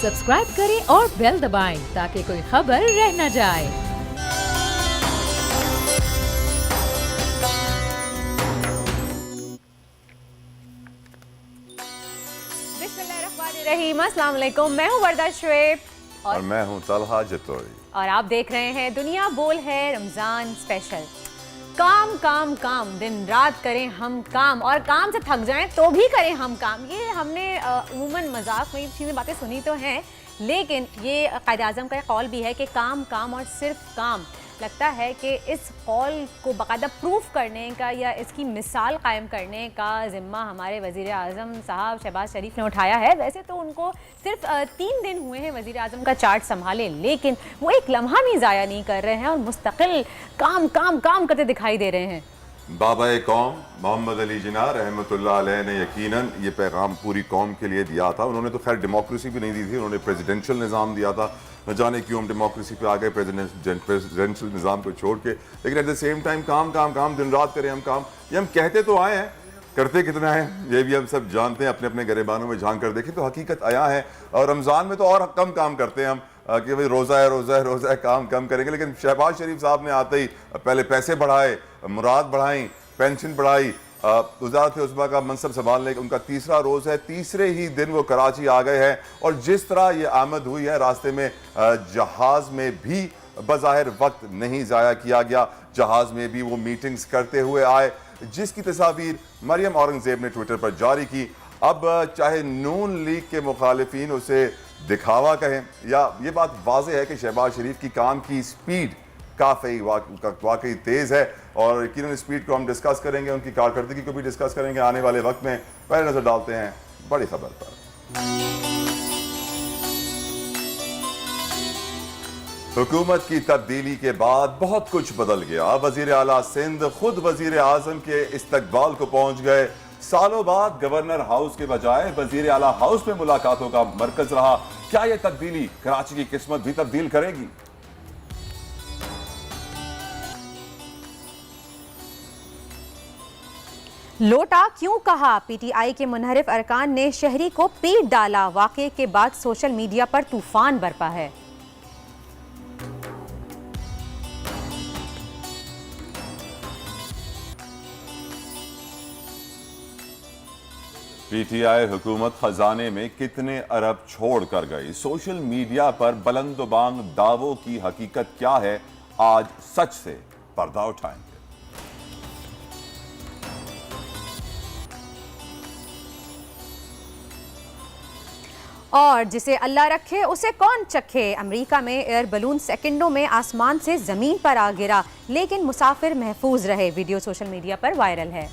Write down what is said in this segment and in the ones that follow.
Subscribe करें और bell दबाएं ताकि कोई खबर रह न जाए। बिस्मिल्लाहिर्रहमानिर्रहीम, अस्सलाम वालेकुम। मैं हूँ वर्दा शुएब और मैं हूँ तलहा जतोई और आप देख रहे हैं दुनिया बोल है रमजान स्पेशल। काम काम काम, दिन रात करें हम काम और काम से थक जाएं तो भी करें हम काम। ये हमने अमूमन मजाक में ये चीज़ें बातें सुनी तो हैं, लेकिन ये कायद-ए-आज़म का कौल भी है कि काम काम और सिर्फ काम। लगता है कि इस कौल को बाकायदा प्रूफ करने का या इसकी मिसाल कायम करने का ज़िम्मा हमारे वज़ीर आज़म साहब शहबाज शरीफ ने उठाया है। वैसे तो उनको सिर्फ 3 दिन हुए हैं वज़ीर आज़म का चार्ज संभाले, लेकिन वो एक लम्हा भी ज़ाया नहीं कर रहे हैं और मुस्तकिल काम काम काम करते दिखाई दे रहे हैं। बाबा कौम मोहम्मद अली जिन्ना रहमतुल्लाह अलैह ने यकीनन ये पैगाम पूरी कौम के लिए दिया था। उन्होंने तो खैर डेमोक्रेसी भी नहीं दी थी, उन्होंने प्रेसिडेंशियल निज़ाम दिया था। न जाने क्यों हम डेमोक्रेसी पे आ गए प्रेसिडेंशियल निज़ाम को छोड़ के। लेकिन एट द सेम टाइम काम काम काम, दिन रात करें हम काम, ये हम कहते तो आए हैं, करते कितना है ये भी हम सब जानते हैं। अपने अपने गिरेबानों में झांक कर देखें तो हकीकत आया है। और रमज़ान में तो और कम काम करते हैं हम कि भाई रोज़ा है रोज़ा है रोज़ा है, काम कम करेंगे। लेकिन शहबाज शरीफ साहब ने आते ही पहले पैसे बढ़ाए, मुराद बढ़ाई, पेंशन बढ़ाई, वज़ारत उज़्मा का मनसब संभालने का उनका तीसरा रोज़ है। तीसरे ही दिन वो कराची आ गए हैं और जिस तरह ये आमद हुई है, रास्ते में जहाज़ में भी बज़ाहिर वक्त नहीं ज़ाया किया गया। जहाज़ में भी वो मीटिंग्स करते हुए आए, जिसकी तस्वीर मरियम औरंगज़ेब ने ट्विटर पर जारी की। अब चाहे नून लीग के मुखालिफिन उसे दिखावा कहें या ये बात वाज़ेह है कि शहबाज शरीफ की काम की स्पीड काफ़ी वाकई तेज़ है और यकीनन स्पीड को हम डिस्कस करेंगे, उनकी कारकर्दगी को भी डिस्कस करेंगे आने वाले वक्त में। पहले नज़र डालते हैं बड़ी खबर पर। हुकूमत की तब्दीली के बाद बहुत कुछ बदल गया। वज़ीर आला सिंध खुद वज़ीर आज़म के इस्तकबाल को पहुंच गए। सालों बाद गवर्नर हाउस के बजाय वज़ीर आला हाउस में मुलाकातों का मरकज रहा। क्या यह तब्दीली कराची की किस्मत भी तब्दील करेगी? लोटा क्यों कहा, पीटीआई के मुनहरिफ अरकान ने शहरी को पीट डाला। वाक़े के बाद सोशल मीडिया पर तूफान बरपा है। पीटीआई हुकूमत खजाने में कितने अरब छोड़ कर गई। सोशल मीडिया पर बुलंद-बांग दावों की हकीकत क्या है, आज सच से पर्दा उठाएंगे। और जिसे अल्लाह रखे उसे कौन चखे। अमेरिका में एयर बलून सेकंडों में आसमान से जमीन पर आ गिरा, लेकिन मुसाफिर महफूज रहे। वीडियो सोशल मीडिया पर वायरल है।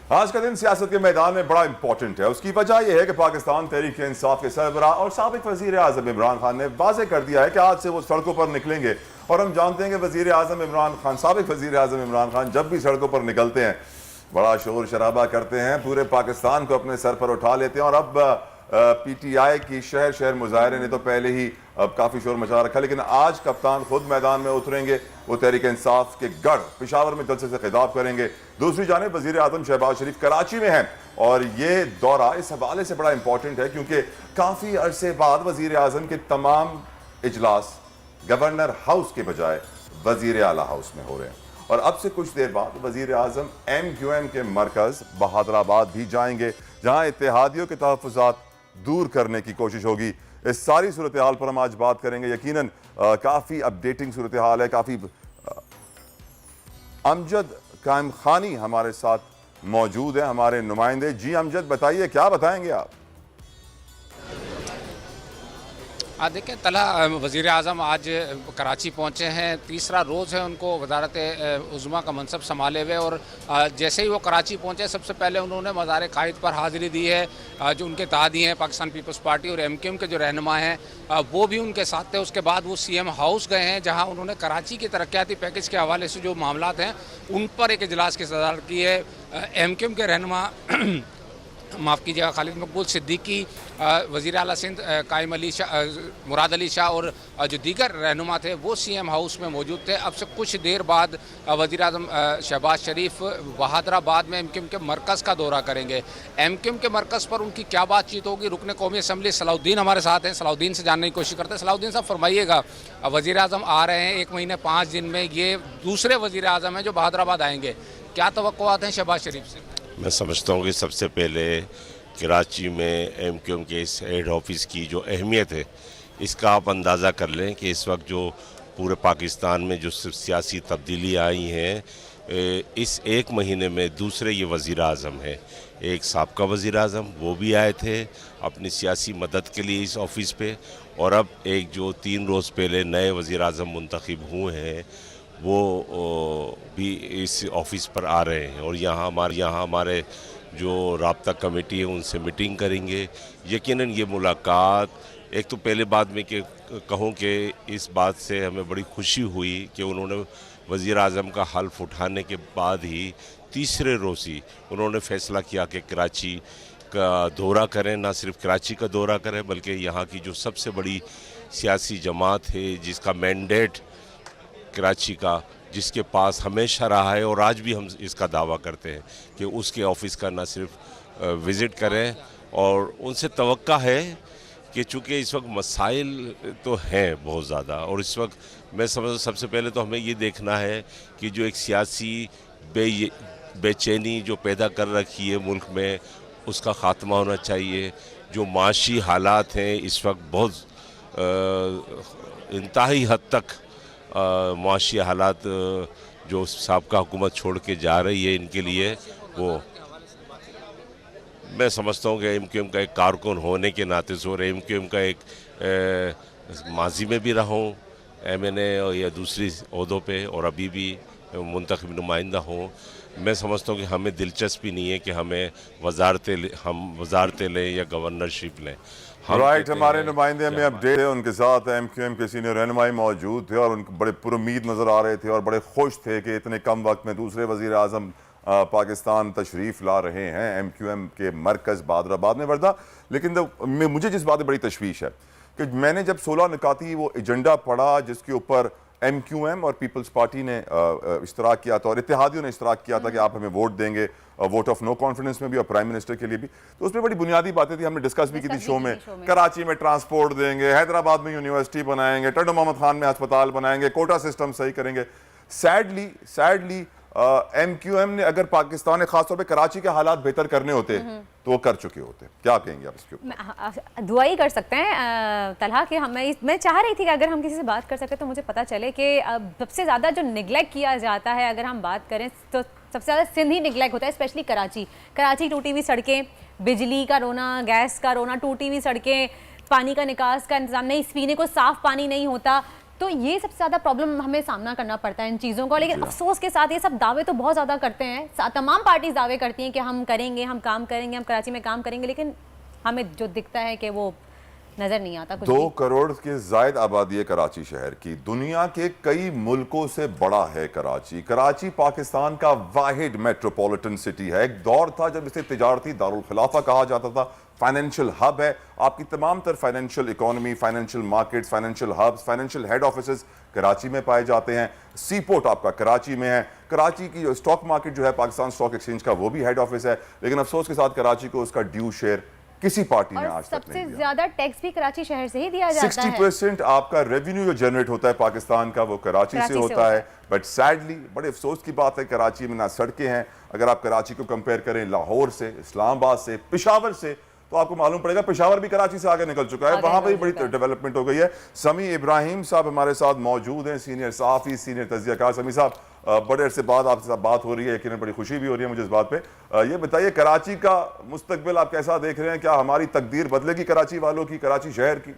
आज का दिन सियासत के मैदान में बड़ा इंपॉर्टेंट है। उसकी वजह यह है कि पाकिस्तान तहरीक इंसाफ के सरबराह और साबिक वजीर आजम इमरान खान ने वाज़ेह कर दिया है कि आज से वो सड़कों पर निकलेंगे। और हम जानते हैं कि वजीर आजम इमरान खान, साबिक वजीर आजम इमरान खान जब भी सड़कों पर निकलते हैं बड़ा शोर शराबा करते हैं, पूरे पाकिस्तान को अपने सर पर उठा लेते हैं। और अब पीटीआई की शहर शहर मुजाहरे ने तो पहले ही अब काफ़ी शोर मचा रखा, लेकिन आज कप्तान खुद मैदान में उतरेंगे। वो तहरीक इंसाफ के गढ़ पेशावर में जलसे से खिताब करेंगे। दूसरी जानिब वज़ीर आज़म शहबाज शरीफ कराची में हैं और ये दौरा इस हवाले से बड़ा इंपॉर्टेंट है क्योंकि काफ़ी अरसे बाद वज़ीर आज़म के तमाम इजलास गवर्नर हाउस के बजाय वज़ीर आला हाउस में हो रहे हैं। और अब से कुछ देर बाद वज़ीर आज़म MQM के मरकज़ बहादुराबाद भी जाएंगे, जहाँ इत्तेहादियों के तहफ़्फ़ुज़ात दूर करने की कोशिश होगी। इस सारी सूरत हाल पर हम आज बात करेंगे। यकीनन काफ़ी अपडेटिंग सूरत हाल है, काफ़ी अमजद कायम खानी हमारे साथ मौजूद है, हमारे नुमाइंदे। जी अमजद, बताइए क्या बताएंगे आप? देखिए तला वज़ीर आज़म आज कराची पहुँचे हैं। तीसरा रोज़ है उनको वज़ारत उज़्मा का मनसब संभाले हुए और जैसे ही वो कराची पहुँचे सबसे पहले उन्होंने मज़ार कायद पर हाज़िरी दी है। जो उनके तादी हैं पाकिस्तान पीपल्स पार्टी और MQM के जो रहनुमा हैं वो भी उनके साथ थे। उसके बाद वो CM हाउस गए हैं, जहाँ उन्होंने कराची के तरक्याती पैकेज के हवाले से जो मामलात हैं उन पर एक इजलास की सदारत की है। MQM के रहनुमा माफ़ कीजिएगा खालिद मकबूल सिद्दीकी, वज़ीर आला सिंध कायम अली शाह, मुराद अली शाह और जो दीगर रहनुमा थे वो सीएम हाउस में मौजूद थे। अब से कुछ देर बाद वज़ीर आज़म शहबाज शरीफ बहादराबाद में एमक्यूएम के मरकज़ का दौरा करेंगे। एमक्यूएम के मरकज़ पर उनकी क्या बातचीत होगी, रुकन कौमी असम्बली सलाउद्दीन हमारे साथ हैं, सलाउद्दीन से जानने की कोशिश करते हैं। सलाउद्दीन साहब फरमाइएगा, वज़ीर आज़म आ रहे हैं 1 महीने 5 दिन में, ये दूसरे वज़ीर आज़म हैं जो बहादराबाद आएंगे, क्या तवक्कुआत हैं शहबाज शरीफ से? मैं समझता हूँ कि सबसे पहले कराची में एमक्यूएम के इस हेड ऑफिस की जो अहमियत है इसका आप अंदाज़ा कर लें कि इस वक्त जो पूरे पाकिस्तान में जो सियासी तब्दीली आई हैं, इस 1 महीने में दूसरे ये वज़ीर आज़म हैं। एक साबका वज़ीर आज़म वो भी आए थे अपनी सियासी मदद के लिए इस ऑफिस पे, और अब एक जो 3 रोज़ पहले नए वज़ीर आज़म मुंतखब हुए हैं वो भी इस ऑफिस पर आ रहे हैं, और यहाँ हमारे जो राब्ता कमेटी है उनसे मीटिंग करेंगे। यकीनन ये मुलाकात, एक तो पहले बाद में कि कहूँ कि इस बात से हमें बड़ी खुशी हुई कि उन्होंने वज़ीर आज़म का हल्फ उठाने के बाद ही तीसरे रोज़ ही उन्होंने फ़ैसला किया कि कराची का दौरा करें, ना सिर्फ कराची का दौरा करें बल्कि यहाँ की जो सबसे बड़ी सियासी जमात है जिसका मैंडेट कराची का, जिसके पास हमेशा रहा है और आज भी हम इसका दावा करते हैं कि उसके ऑफिस का ना सिर्फ विज़िट करें, और उनसे तवक्का है कि चूँकि इस वक्त मसाइल तो हैं बहुत ज़्यादा, और इस वक्त मैं समझ सबसे पहले तो हमें ये देखना है कि जो एक सियासी बेचैनी जो पैदा कर रखी है मुल्क में उसका ख़ात्मा होना चाहिए। जो माशी हालात हैं इस वक्त बहुत इंतहाई हद तक मुआशी हालात जो साबका हुकूमत छोड़ के जा रही है इनके लिए, वो मैं समझता हूँ कि एमक्यूएम का एक कारकुन होने के नाते से, और एमक्यूएम का एक माजी में भी रहा हूँ एमएनए या दूसरी ओहदों पे, और अभी भी मुंतखब नुमाइंदा हूँ, मैं समझता हूँ कि हमें दिलचस्पी नहीं है कि हम वजारतें लें या गवर्नरशिप लें। राइट, हमारे नुमाइंदे में अपडेट है, उनके साथ एमक्यूएम के सीनियर रहनुमाई मौजूद थे और उनके बड़े पुरुमीद नज़र आ रहे थे और बड़े खुश थे कि इतने कम वक्त में दूसरे वज़ीर आज़म पाकिस्तान तशरीफ़ ला रहे हैं एमक्यूएम के मरकज़ बहादराबाद में। वर्दा, लेकिन मुझे जिस बात में बड़ी तशवीश है कि मैंने जब 16 निकाती वो एजेंडा पढ़ा जिसके ऊपर एमक्यूएम और पीपल्स पार्टी ने इश्तराक किया था और इत्तेहादियों ने इश्तराक किया था कि आप हमें वोट देंगे, वोट ऑफ नो कॉन्फिडेंस में भी और प्राइम मिनिस्टर के लिए भी, तो उसमें बड़ी बुनियादी बातें थी, हमने डिस्कस भी की थी शो में। कराची में ट्रांसपोर्ट देंगे, हैदराबाद में यूनिवर्सिटी बनाएंगे, टंडो मोहम्मद खान में अस्पताल बनाएंगे, कोटा सिस्टम सही करेंगे। सैडली एमक्यूएम ने अगर पाकिस्तान, खासतौर पे कराची के हालात बेहतर करने होते तो वो कर चुके होते। क्या कहेंगे आप इसके ऊपर? दुआ ही कर सकते हैं तलहा कि मैं चाह रही थी कि अगर हम किसी से बात कर सके तो मुझे पता चले कि सबसे ज़्यादा जो निगलेक्ट किया जाता है, अगर हम बात करें तो सबसे ज़्यादा सिंध ही निगलेक्ट होता है, स्पेशली कराची टूटी हुई सड़कें, बिजली का रोना, गैस का रोना, टूटी हुई सड़कें, पानी का निकास का इंतजाम नहीं, पीने को साफ़ पानी नहीं होता, तो ये सबसे ज़्यादा प्रॉब्लम हमें सामना करना पड़ता है इन चीज़ों का। लेकिन अफसोस के साथ ये सब दावे तो बहुत ज़्यादा करते हैं, तमाम पार्टीज दावे करती हैं कि हम करेंगे, हम काम करेंगे, हम कराची में काम करेंगे, लेकिन हमें जो दिखता है कि वो नज़र नहीं आता कुछ। 2 करोड़ के ज़ायद आबादी है कराची शहर की, दुनिया के कई मुल्कों से बड़ा है कराची। कराची पाकिस्तान का वाहिद मेट्रोपॉलिटन सिटी है। एक दौर था जब इसे तिजारती दारुल खिलाफा कहा जाता था, फाइनेंशियल हब है। आपकी तमाम तर financial economy, financial markets, financial hubs, financial head offices Karachi में पाए जाते हैं। सी पोर्ट आपका कराची में है। कराची की जो स्टॉक मार्केट जो है पाकिस्तान स्टॉक एक्सचेंज का, वो भी हेड ऑफिस है। लेकिन अफसोस के साथ कराची को उसका ड्यू शेयर किसी पार्टी ने आज तक नहीं दिया। सबसे ज्यादा टैक्स भी कराची शहर से ही दिया जाता है। 60% आपका रेवेन्यू जो जनरेट होता है पाकिस्तान का वो कराची से होता है। बट सैडली बड़े अफसोस की बात है कराची में ना सड़कें हैं। अगर आप कराची को कंपेयर करें लाहौर से, इस्लामाबाद से, पेशावर से, तो आपको मालूम पड़ेगा पेशावर भी कराची से आगे निकल चुका है, वहां पर बड़ी डेवलपमेंट हो गई है। समी इब्राहिम साहब हमारे साथ मौजूद हैं, सीनियर सहाफी, सीनियर तज्जियाकार। समी साहब, बड़े अरसे बाद आपके साथ बात हो रही है, यकीनन बड़ी खुशी भी हो रही है मुझे इस बात पे। ये बताइए कराची का मुस्तकबिल आप कैसा देख रहे हैं? क्या हमारी तकदीर बदलेगी कराची वालों की, कराची शहर की?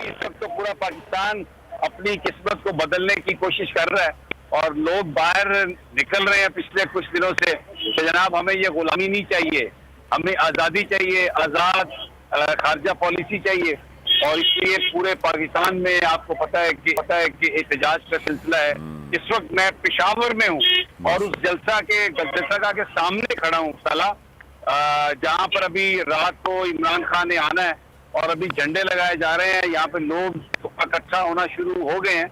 इस वक्त तो पूरा पाकिस्तान अपनी किस्मत को बदलने की कोशिश कर रहा है और लोग बाहर निकल रहे हैं पिछले कुछ दिनों से कि जनाब हमें ये गुलामी नहीं चाहिए, हमें आज़ादी चाहिए, आज़ाद खारजा पॉलिसी चाहिए। और इसलिए पूरे पाकिस्तान में आपको पता है कि एहतजाज का सिलसिला है। इस वक्त मैं पेशावर में हूँ और उस जलसा के सामने खड़ा हूँ साला, जहाँ पर अभी रात को इमरान खान ने आना है और अभी झंडे लगाए जा रहे हैं। यहाँ पे लोग इकट्ठा होना शुरू हो गए हैं।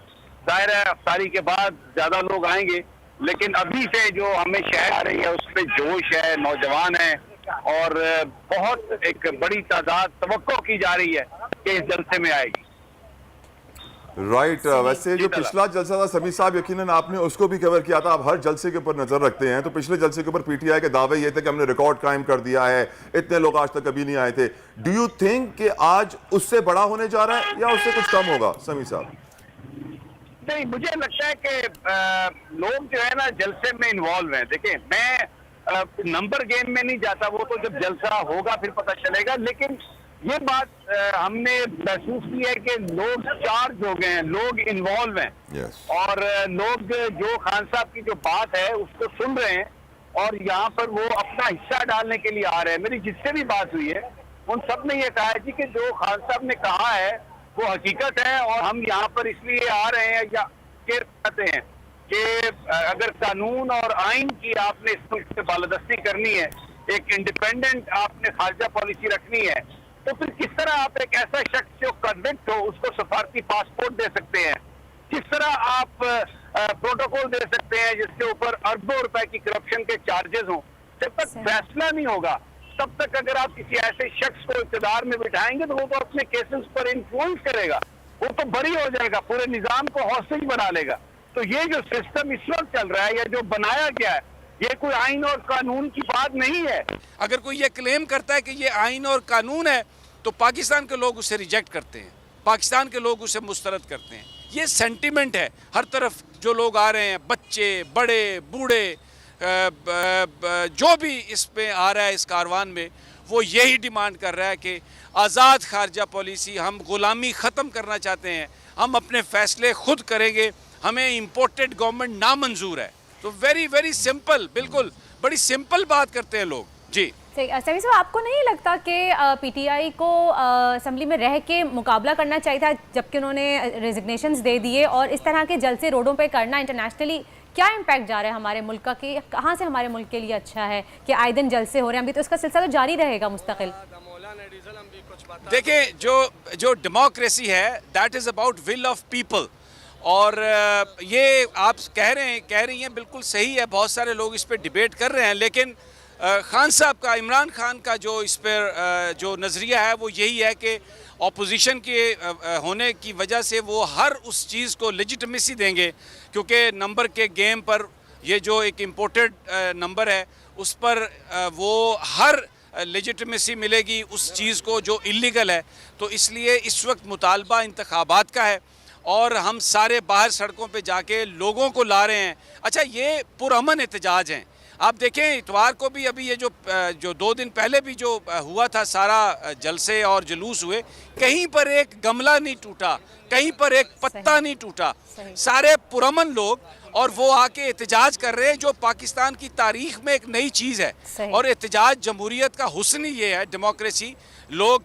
जाहिर है अफ्तारी के बाद ज्यादा लोग आएंगे, लेकिन अभी से जो हमें शहर आ रही है उस पर जोश है, नौजवान है और बहुत एक बड़ी तादाद तवक्को की जा रही है कि इस जलसे में आएगी। राइट वैसे जो पिछला जलसा था समीर साहब, यकीनन आपने उसको भी कवर किया था। आप हर जलसे के ऊपर नजर रखते हैं, तो पिछले जलसे के ऊपर पीटीआई के दावे ये थे कि हमने रिकॉर्ड कायम कर दिया है, इतने लोग आज तक कभी नहीं आए थे। डू यू थिंक कि आज उससे बड़ा होने जा रहा है या उससे कुछ कम होगा समीर साहब? नहीं, मुझे लगता है कि लोग जो है ना जलसे में इन्वॉल्व हैं। देखिए, मैं नंबर गेम में नहीं जाता, वो तो जब जलसा होगा फिर पता चलेगा। लेकिन ये बात हमने महसूस की है कि लोग चार्ज हो गए हैं, लोग इन्वॉल्व हैं। Yes. और लोग जो खान साहब की जो बात है उसको सुन रहे हैं और यहाँ पर वो अपना हिस्सा डालने के लिए आ रहे हैं। मेरी जिससे भी बात हुई है उन सब ने ये कहा है जी कि जो खान साहब ने कहा है वो हकीकत है और हम यहाँ पर इसलिए आ रहे हैं या कहते हैं कि अगर कानून और आइन की आपने इस पर बालादस्ती करनी है, एक इंडिपेंडेंट आपने खारजा पॉलिसी रखनी है, तो फिर किस तरह आप एक ऐसा शख्स जो कन्विक्ट हो उसको सफारती पासपोर्ट दे सकते हैं? किस तरह आप प्रोटोकॉल दे सकते हैं जिसके ऊपर अरबों रुपए की करप्शन के चार्जेस हों? जब तक फैसला नहीं होगा तब तक अगर आप किसी ऐसे शख्स को इक़्तिदार में बिठाएंगे तो वो तो अपने केसेस पर इन्फ्लुएंस करेगा, वो तो बरी हो जाएगा, पूरे निजाम को हॉस्टेज बना लेगा। तो ये जो सिस्टम इस वक्त चल रहा है या जो बनाया गया है, ये कोई आइन और कानून की बात नहीं है। अगर कोई ये क्लेम करता है कि ये आइन और कानून है तो पाकिस्तान के लोग उसे रिजेक्ट करते हैं, पाकिस्तान के लोग उसे मुस्तरद करते हैं। ये सेंटिमेंट है, हर तरफ जो लोग आ रहे हैं, बच्चे, बड़े, बूढ़े, जो भी इस पे आ रहा है इस कारवान में, वो यही डिमांड कर रहा है कि आज़ाद खारजा पॉलिसी, हम गुलामी ख़त्म करना चाहते हैं, हम अपने फ़ैसले खुद करेंगे, हमें इम्पोर्टेड गवर्नमेंट नामंजूर है। तो वेरी वेरी सिंपल, बिल्कुल बड़ी सिंपल बात करते हैं लोग जी। समीर साहब, आपको नहीं लगता कि पीटीआई को असेंबली में रह के मुकाबला करना चाहिए था, जबकि उन्होंने रेजिग्नेशंस दे दिए, और इस तरह के जलसे रोडों पे करना इंटरनेशनली क्या इम्पैक्ट जा रहा है हमारे मुल्क का, कि कहाँ से हमारे मुल्क के लिए अच्छा है कि आए दिन जलसे हो रहे हैं? अभी तो इसका सिलसिला तो जारी रहेगा मुस्तकिल। देखिए, जो डेमोक्रेसी है that is about will of people, और ये आप कह रही हैं बिल्कुल सही है। बहुत सारे लोग इस पर डिबेट कर रहे हैं, लेकिन खान साहब का, इमरान खान का जो इस पर जो नज़रिया है वो यही है कि ऑपोजिशन के होने की वजह से वो हर उस चीज़ को लेजिटिमेसी देंगे, क्योंकि नंबर के गेम पर ये जो एक इम्पोर्टेड नंबर है उस पर वो हर लेजिटिमेसी मिलेगी उस चीज़ को जो इलीगल है। तो इसलिए इस वक्त मुतालबा इंतखाबात का है और हम सारे बाहर सड़कों पे जाके लोगों को ला रहे हैं। अच्छा, ये पुरअमन एहतजाज हैं। आप देखें, इतवार को भी अभी ये जो 2 दिन पहले भी जो हुआ था, सारा जलसे और जुलूस हुए, कहीं पर एक गमला नहीं टूटा, कहीं पर एक पत्ता नहीं टूटा, सारे पुरअमन लोग, और वो आके एहतजाज कर रहे हैं जो पाकिस्तान की तारीख में एक नई चीज़ है। और एहतजाज जमहूरियत का हुस्न ही ये है, डेमोक्रेसी, लोग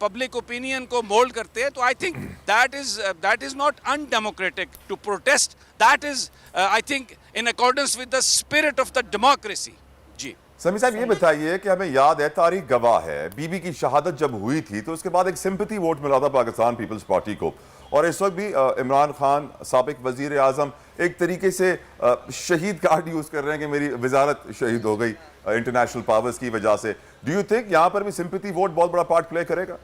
पब्लिक ओपिनियन को मोल्ड करते हैं। तो I think that is not undemocratic to protest, that is I think in accordance with the spirit of the democracy। जी समीर साहब, ये बताइए कि हमें याद है, तारीख गवाह है, बीबी की शहादत जब हुई थी तो उसके बाद एक सिंपैथी वोट मिला था पाकिस्तान पीपल्स पार्टी को, और इस वक्त भी इमरान खान साबिक वजीर आजम एक तरीके से शहीद कार्ड यूज कर रहे हैं कि मेरी वजारत शहीद हो गई इंटरनेशनल पावर्स की वजह से। डू यू थिंक यहाँ पर भी सिंपैथी वोट बहुत बड़ा पार्ट प्ले करेगा?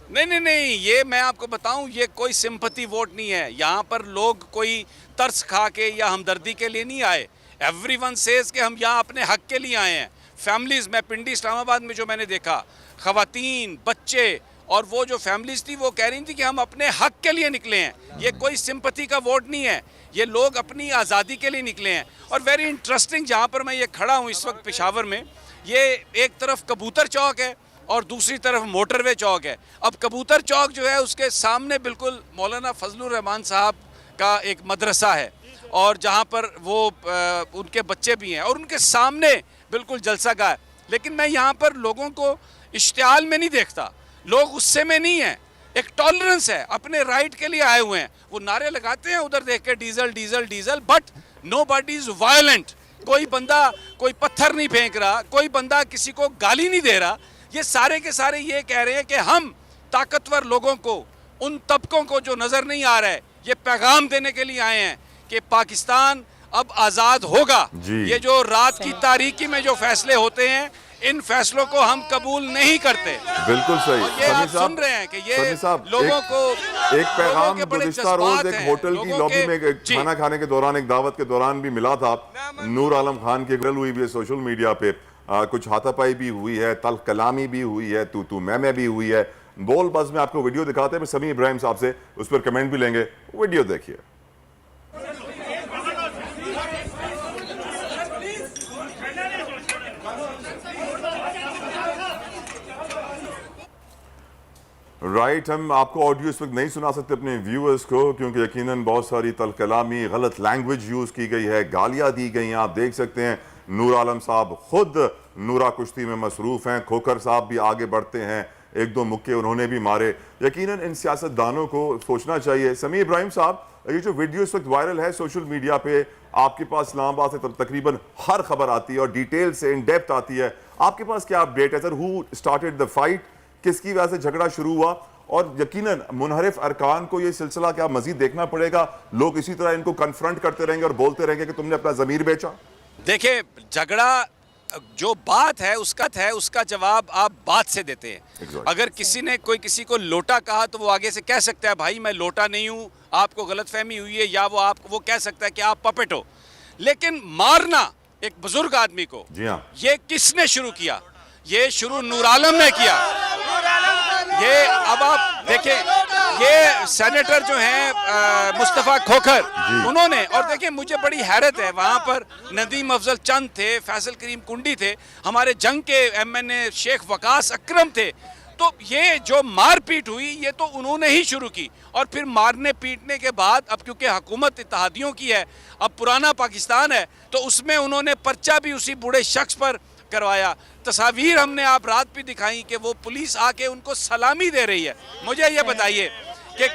नहीं, ये मैं आपको बताऊं, ये कोई सिंपैथी वोट नहीं है। यहाँ पर लोग कोई तरस खा के या हमदर्दी के लिए नहीं आए। एवरीवन सेज कि हम यहाँ अपने हक के लिए आए हैं। फैमिलीज़, मैं पिंडी इस्लामाबाद में जो मैंने देखा, ख़वातीन, बच्चे, और वो जो फैमिलीज़ थी वो कह रही थी कि हम अपने हक के लिए निकले हैं। ये कोई सिंपैथी का वोट नहीं है, ये लोग अपनी आज़ादी के लिए निकले हैं। और वेरी इंटरेस्टिंग, जहाँ पर मैं ये खड़ा हूँ इस वक्त पेशावर में, ये एक तरफ कबूतर चौक है और दूसरी तरफ मोटरवे चौक है। अब कबूतर चौक जो है उसके सामने बिल्कुल मौलाना फजलुर रहमान साहब का एक मदरसा है, और जहाँ पर वो उनके बच्चे भी हैं, और उनके सामने बिल्कुल जलसागाह है। लेकिन मैं यहाँ पर लोगों को इश्तियाल में नहीं देखता, लोग गुस्से में नहीं हैं, एक टॉलरेंस है, अपने राइट के लिए आए हुए हैं। वो नारे लगाते हैं उधर देख के diesel diesel diesel, but nobody is violent. कोई बंदा कोई पत्थर नहीं फेंक रहा, कोई बंदा किसी को गाली नहीं दे रहा। ये सारे के सारे ये कह रहे हैं कि हम ताकतवर लोगों को, उन तबकों को जो नजर नहीं आ रहा है, ये पैगाम देने के लिए आए हैं कि पाकिस्तान अब आजाद होगा। ये जो रात की तारीकी में जो फैसले होते हैं, इन फैसलों को हम कबूल नहीं करते। बिल्कुल सही। और ये आप सुन रहे हैं कि ये लोगों को एक पैगाम के बड़े गुज़िश्ता रोज जज्बात एक हैं, होटल की लोगों लॉबी के- में एक जी। खाना खाने के दौरान, एक दावत के दौरान भी मिला था। नूर आलम खान की ग्रल हुई भी है सोशल मीडिया पे, कुछ हाथापाई भी हुई है, तल्ख कलामी भी हुई है, तू मैं भी हुई है। बोल बस में आपको वीडियो दिखाते हैं, मैं समी इब्राहिम साहब से उस पर कमेंट भी लेंगे। वीडियो देखिए। राइट, हम आपको ऑडियो इस वक्त नहीं सुना सकते अपने व्यूअर्स को, क्योंकि यकीनन बहुत सारी तलकलामी, गलत लैंग्वेज यूज़ की गई है, गालियां दी गई हैं। आप देख सकते हैं नूर आलम साहब खुद नूरा कुश्ती में मसरूफ़ हैं, खोखर साहब भी आगे बढ़ते हैं, एक दो मुक्के उन्होंने भी मारे। यकीनन इन सियासतदानों को सोचना चाहिए। समी इब्राहिम साहब, ये जो वीडियो इस वक्त वायरल है सोशल मीडिया पे, आपके पास इस्लामाबाद से तकरीबन हर खबर आती है और डिटेल से इन डेप्थ आती है, आपके पास क्या अपडेट है sir? Who started the fight, किसकी वजह से झगड़ा शुरू हुआ? और यकीनन मुनहरिफ अरकान को ये सिलसिला क्या मजीद देखना पड़ेगा? लोग इसी तरह इनको कन्फ्रंट करते रहेंगे और बोलते रहेंगे कि तुमने अपना ज़मीर बेचा? देखिए, झगड़ा जो बात है उसका जवाब आप बात से देते हैं। Exactly. अगर किसी ने कोई किसी को लोटा कहा तो वो आगे से कह सकता है भाई मैं लोटा नहीं हूँ, आपको गलतफहमी हुई है, या वो कह सकता है कि आप पपेट हो। लेकिन मारना एक बुजुर्ग आदमी को, जी हाँ, ये किसने शुरू किया? ये शुरू नूर आलम ने किया। ये अब आप देखें, ये सेनेटर जो हैं मुस्तफ़ा खोखर, उन्होंने, और देखिए मुझे बड़ी हैरत है, वहाँ पर नदीम अफजल चंद थे, फैसल करीम कुंडी थे, हमारे जंग के MNA शेख वकास अकरम थे। तो ये जो मारपीट हुई ये तो उन्होंने ही शुरू की। और फिर मारने पीटने के बाद, अब क्योंकि हुकूमत इत्तेहादियों की है, अब पुराना पाकिस्तान है, तो उसमें उन्होंने पर्चा भी उसी बूढ़े शख्स पर करवाया। तस्वीर हमने आप रात भी दिखाई कि वो पुलिस आके उनको सलामी दे रही है। मुझे ये बताइए कि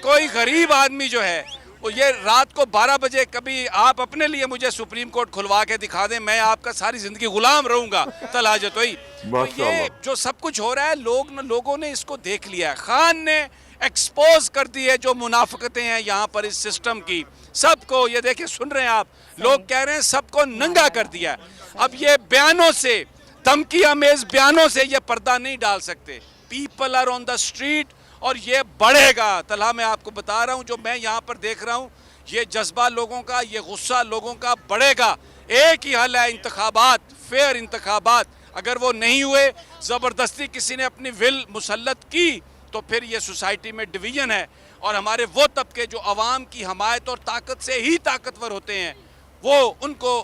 कोई गरीब आदमी जो है वो ये रात को 12 बजे, कभी आप अपने लिए मुझे सुप्रीम कोर्ट खुलवा के दिखा दें, मैं आपका सारी जिंदगी गुलाम रहूंगा तलाजतोई। तो ये जो सब कुछ हो रहा है, लोगों ने इसको देख लिया है। खान ने एक्सपोज कर दी है जो मुनाफिकतें हैं यहाँ पर इस सिस्टम की, सबको। ये देखिए, सुन रहे हैं आप, लोग कह रहे हैं सबको नंगा कर दिया है। अब ये बयानों से, धमकी अमेज बयानों से ये पर्दा नहीं डाल सकते। People are on the street और ये बढ़ेगा। तलहा मैं आपको बता रहा हूँ, जो मैं यहाँ पर देख रहा हूँ, ये जज्बा लोगों का, ये गुस्सा लोगों का बढ़ेगा। एक ही हल है, इंतखाबात, फेयर इंतखाबात। अगर वो नहीं हुए, ज़बरदस्ती किसी ने अपनी विल मुसल्लत की, तो फिर ये सोसाइटी में डिवीजन है। और हमारे वो तबके जो अवाम की हमायत और ताकत से ही ताकतवर होते हैं, वो उनको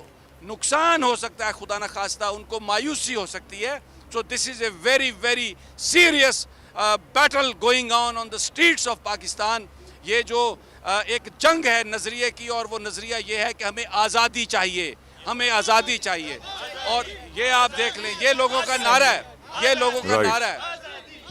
नुकसान हो सकता है, खुदा न खास्ता उनको मायूसी हो सकती है। So this is a very very serious battle going on the streets of Pakistan. ये जो एक जंग है नज़रिए की, और वो नज़रिया ये है कि हमें आज़ादी चाहिए, हमें आज़ादी चाहिए। और ये आप देख लें, ये लोगों का नारा है, ये लोगों का नारा है।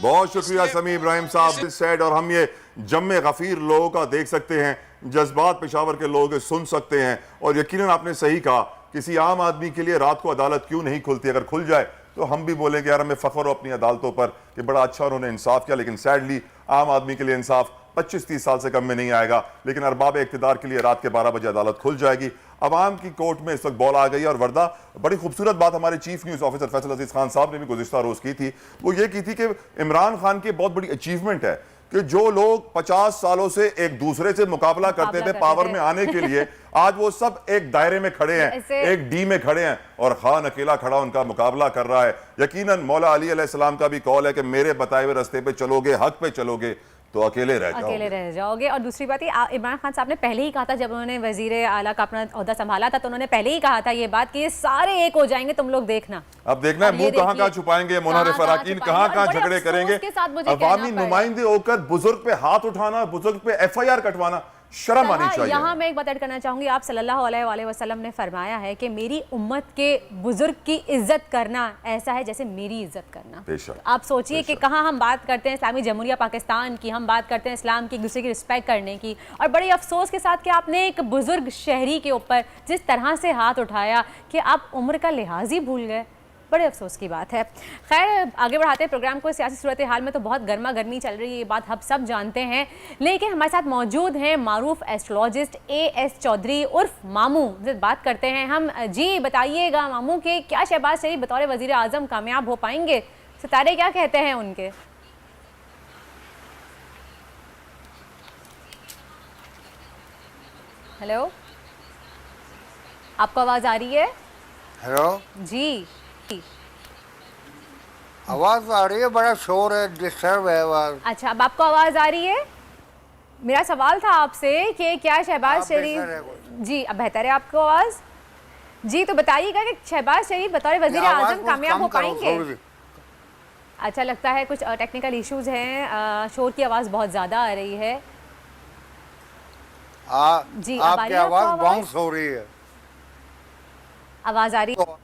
बहुत शुक्रिया समी इब्राहिम साहब सैड। और हम ये जम्मे गफीर लोगों का देख सकते हैं, जज्बात पेशावर के लोग सुन सकते हैं। और यकीनन आपने सही कहा, किसी आम आदमी के लिए रात को अदालत क्यों नहीं खुलती? अगर खुल जाए तो हम भी बोलेंगे यार हमें फख्र हो अपनी अदालतों पर कि बड़ा अच्छा उन्होंने इंसाफ किया। लेकिन सैडली आम आदमी के लिए इंसाफ 25-30 साल से कम में नहीं आएगा। लेकिन अरबाब इख्तिदार के लिए रात के 12 बजे अदालत खुल जाएगी। अवाम की कोर्ट में इस वक्त बॉल आ गई है। और वर्दा, बड़ी खूबसूरत बात हमारे चीफ न्यूज़ ऑफिसर फैसल अजीज खान साहब ने भी गुज़िश्ता रोज़ की थी, वो ये की थी कि इमरान खान की बहुत बड़ी अचीवमेंट है कि जो लोग 50 सालों से एक दूसरे से मुकाबला करते थे पावर में आने के लिए, आज वो सब एक दायरे में खड़े हैं, एक डी में खड़े हैं, और खान अकेला खड़ा उनका मुकाबला कर रहा है। यकीनन मौला अली अलैहिस्सलाम का भी कौल है कि मेरे बताए हुए रास्ते पे चलोगे, हक पे चलोगे, तो अकेले रह जाओगे। और दूसरी बात, ये इमरान खान साहब ने पहले ही कहा था, जब उन्होंने वजीर आला का अपना ओहदा संभाला था, तो उन्होंने पहले ही कहा था ये बात कि ये सारे एक हो जाएंगे, तुम लोग देखना। अब देखना है मुंह कहां छुपाएंगे मुनहरिफ अराकीन, कहां झगड़े करेंगे। अवामी नुमाइंदे होकर बुजुर्ग पे हाथ उठाना, बुजुर्ग पे FIR कटवाना, शर्म आनी चाहिए। यहाँ मैं एक बात ऐड करना चाहूंगी, आप सल्लल्लाहु अलैहि वसल्लम ने फरमाया है कि मेरी उम्मत के बुजुर्ग की इज्जत करना ऐसा है जैसे मेरी इज्जत करना। बेशक। आप सोचिए कि कहाँ हम बात करते हैं इस्लामी जमहूरिया पाकिस्तान की, हम बात करते हैं इस्लाम की, एक दूसरे की रिस्पेक्ट करने की, और बड़े अफसोस के साथ कि आपने एक बुजुर्ग शहरी के ऊपर जिस तरह से हाथ उठाया कि आप उम्र का लिहाज ही भूल गए, बड़े अफसोस की बात है। खैर आगे बढ़ाते हैं प्रोग्राम को। सियासी सूरत हाल में तो बहुत गर्मा गर्मी चल रही है, ये बात हम सब जानते हैं, लेकिन हमारे साथ मौजूद हैं मारूफ एस्ट्रोलॉजिस्ट AS चौधरी उर्फ मामू, जिससे बात करते हैं हम। जी बताइएगा मामू के क्या शहबाज शरीफ बतौर वजीर आजम कामयाब हो पाएंगे? सितारे क्या कहते हैं उनके? हेलो, आपको आवाज आ रही है? हेलो जी आवाज आ रही है, बड़ा शोर है, डिस्टर्ब है आवाज। अच्छा, अब आपको आवाज आ रही है? मेरा सवाल था आपसे कि क्या शहबाज आप बेहतर है शरीफ, कुछ। जी अब बेहतर है आपको आवाज? जी तो बताइएगा कि शहबाज शरीफ बतौर वजीर आवाज आजम कुछ कामयाब कम हो करो, पाएंगे? थोड़ी सी। अच्छा, लगता है कुछ टेक्निकल इश्यूज हैं, शोर की आवाज बहुत ज्यादा आ रही है। जी, अब आ रही आपकी है आपको आवाज आवाज? बाउंस हो रही है। आवाज आ रही है?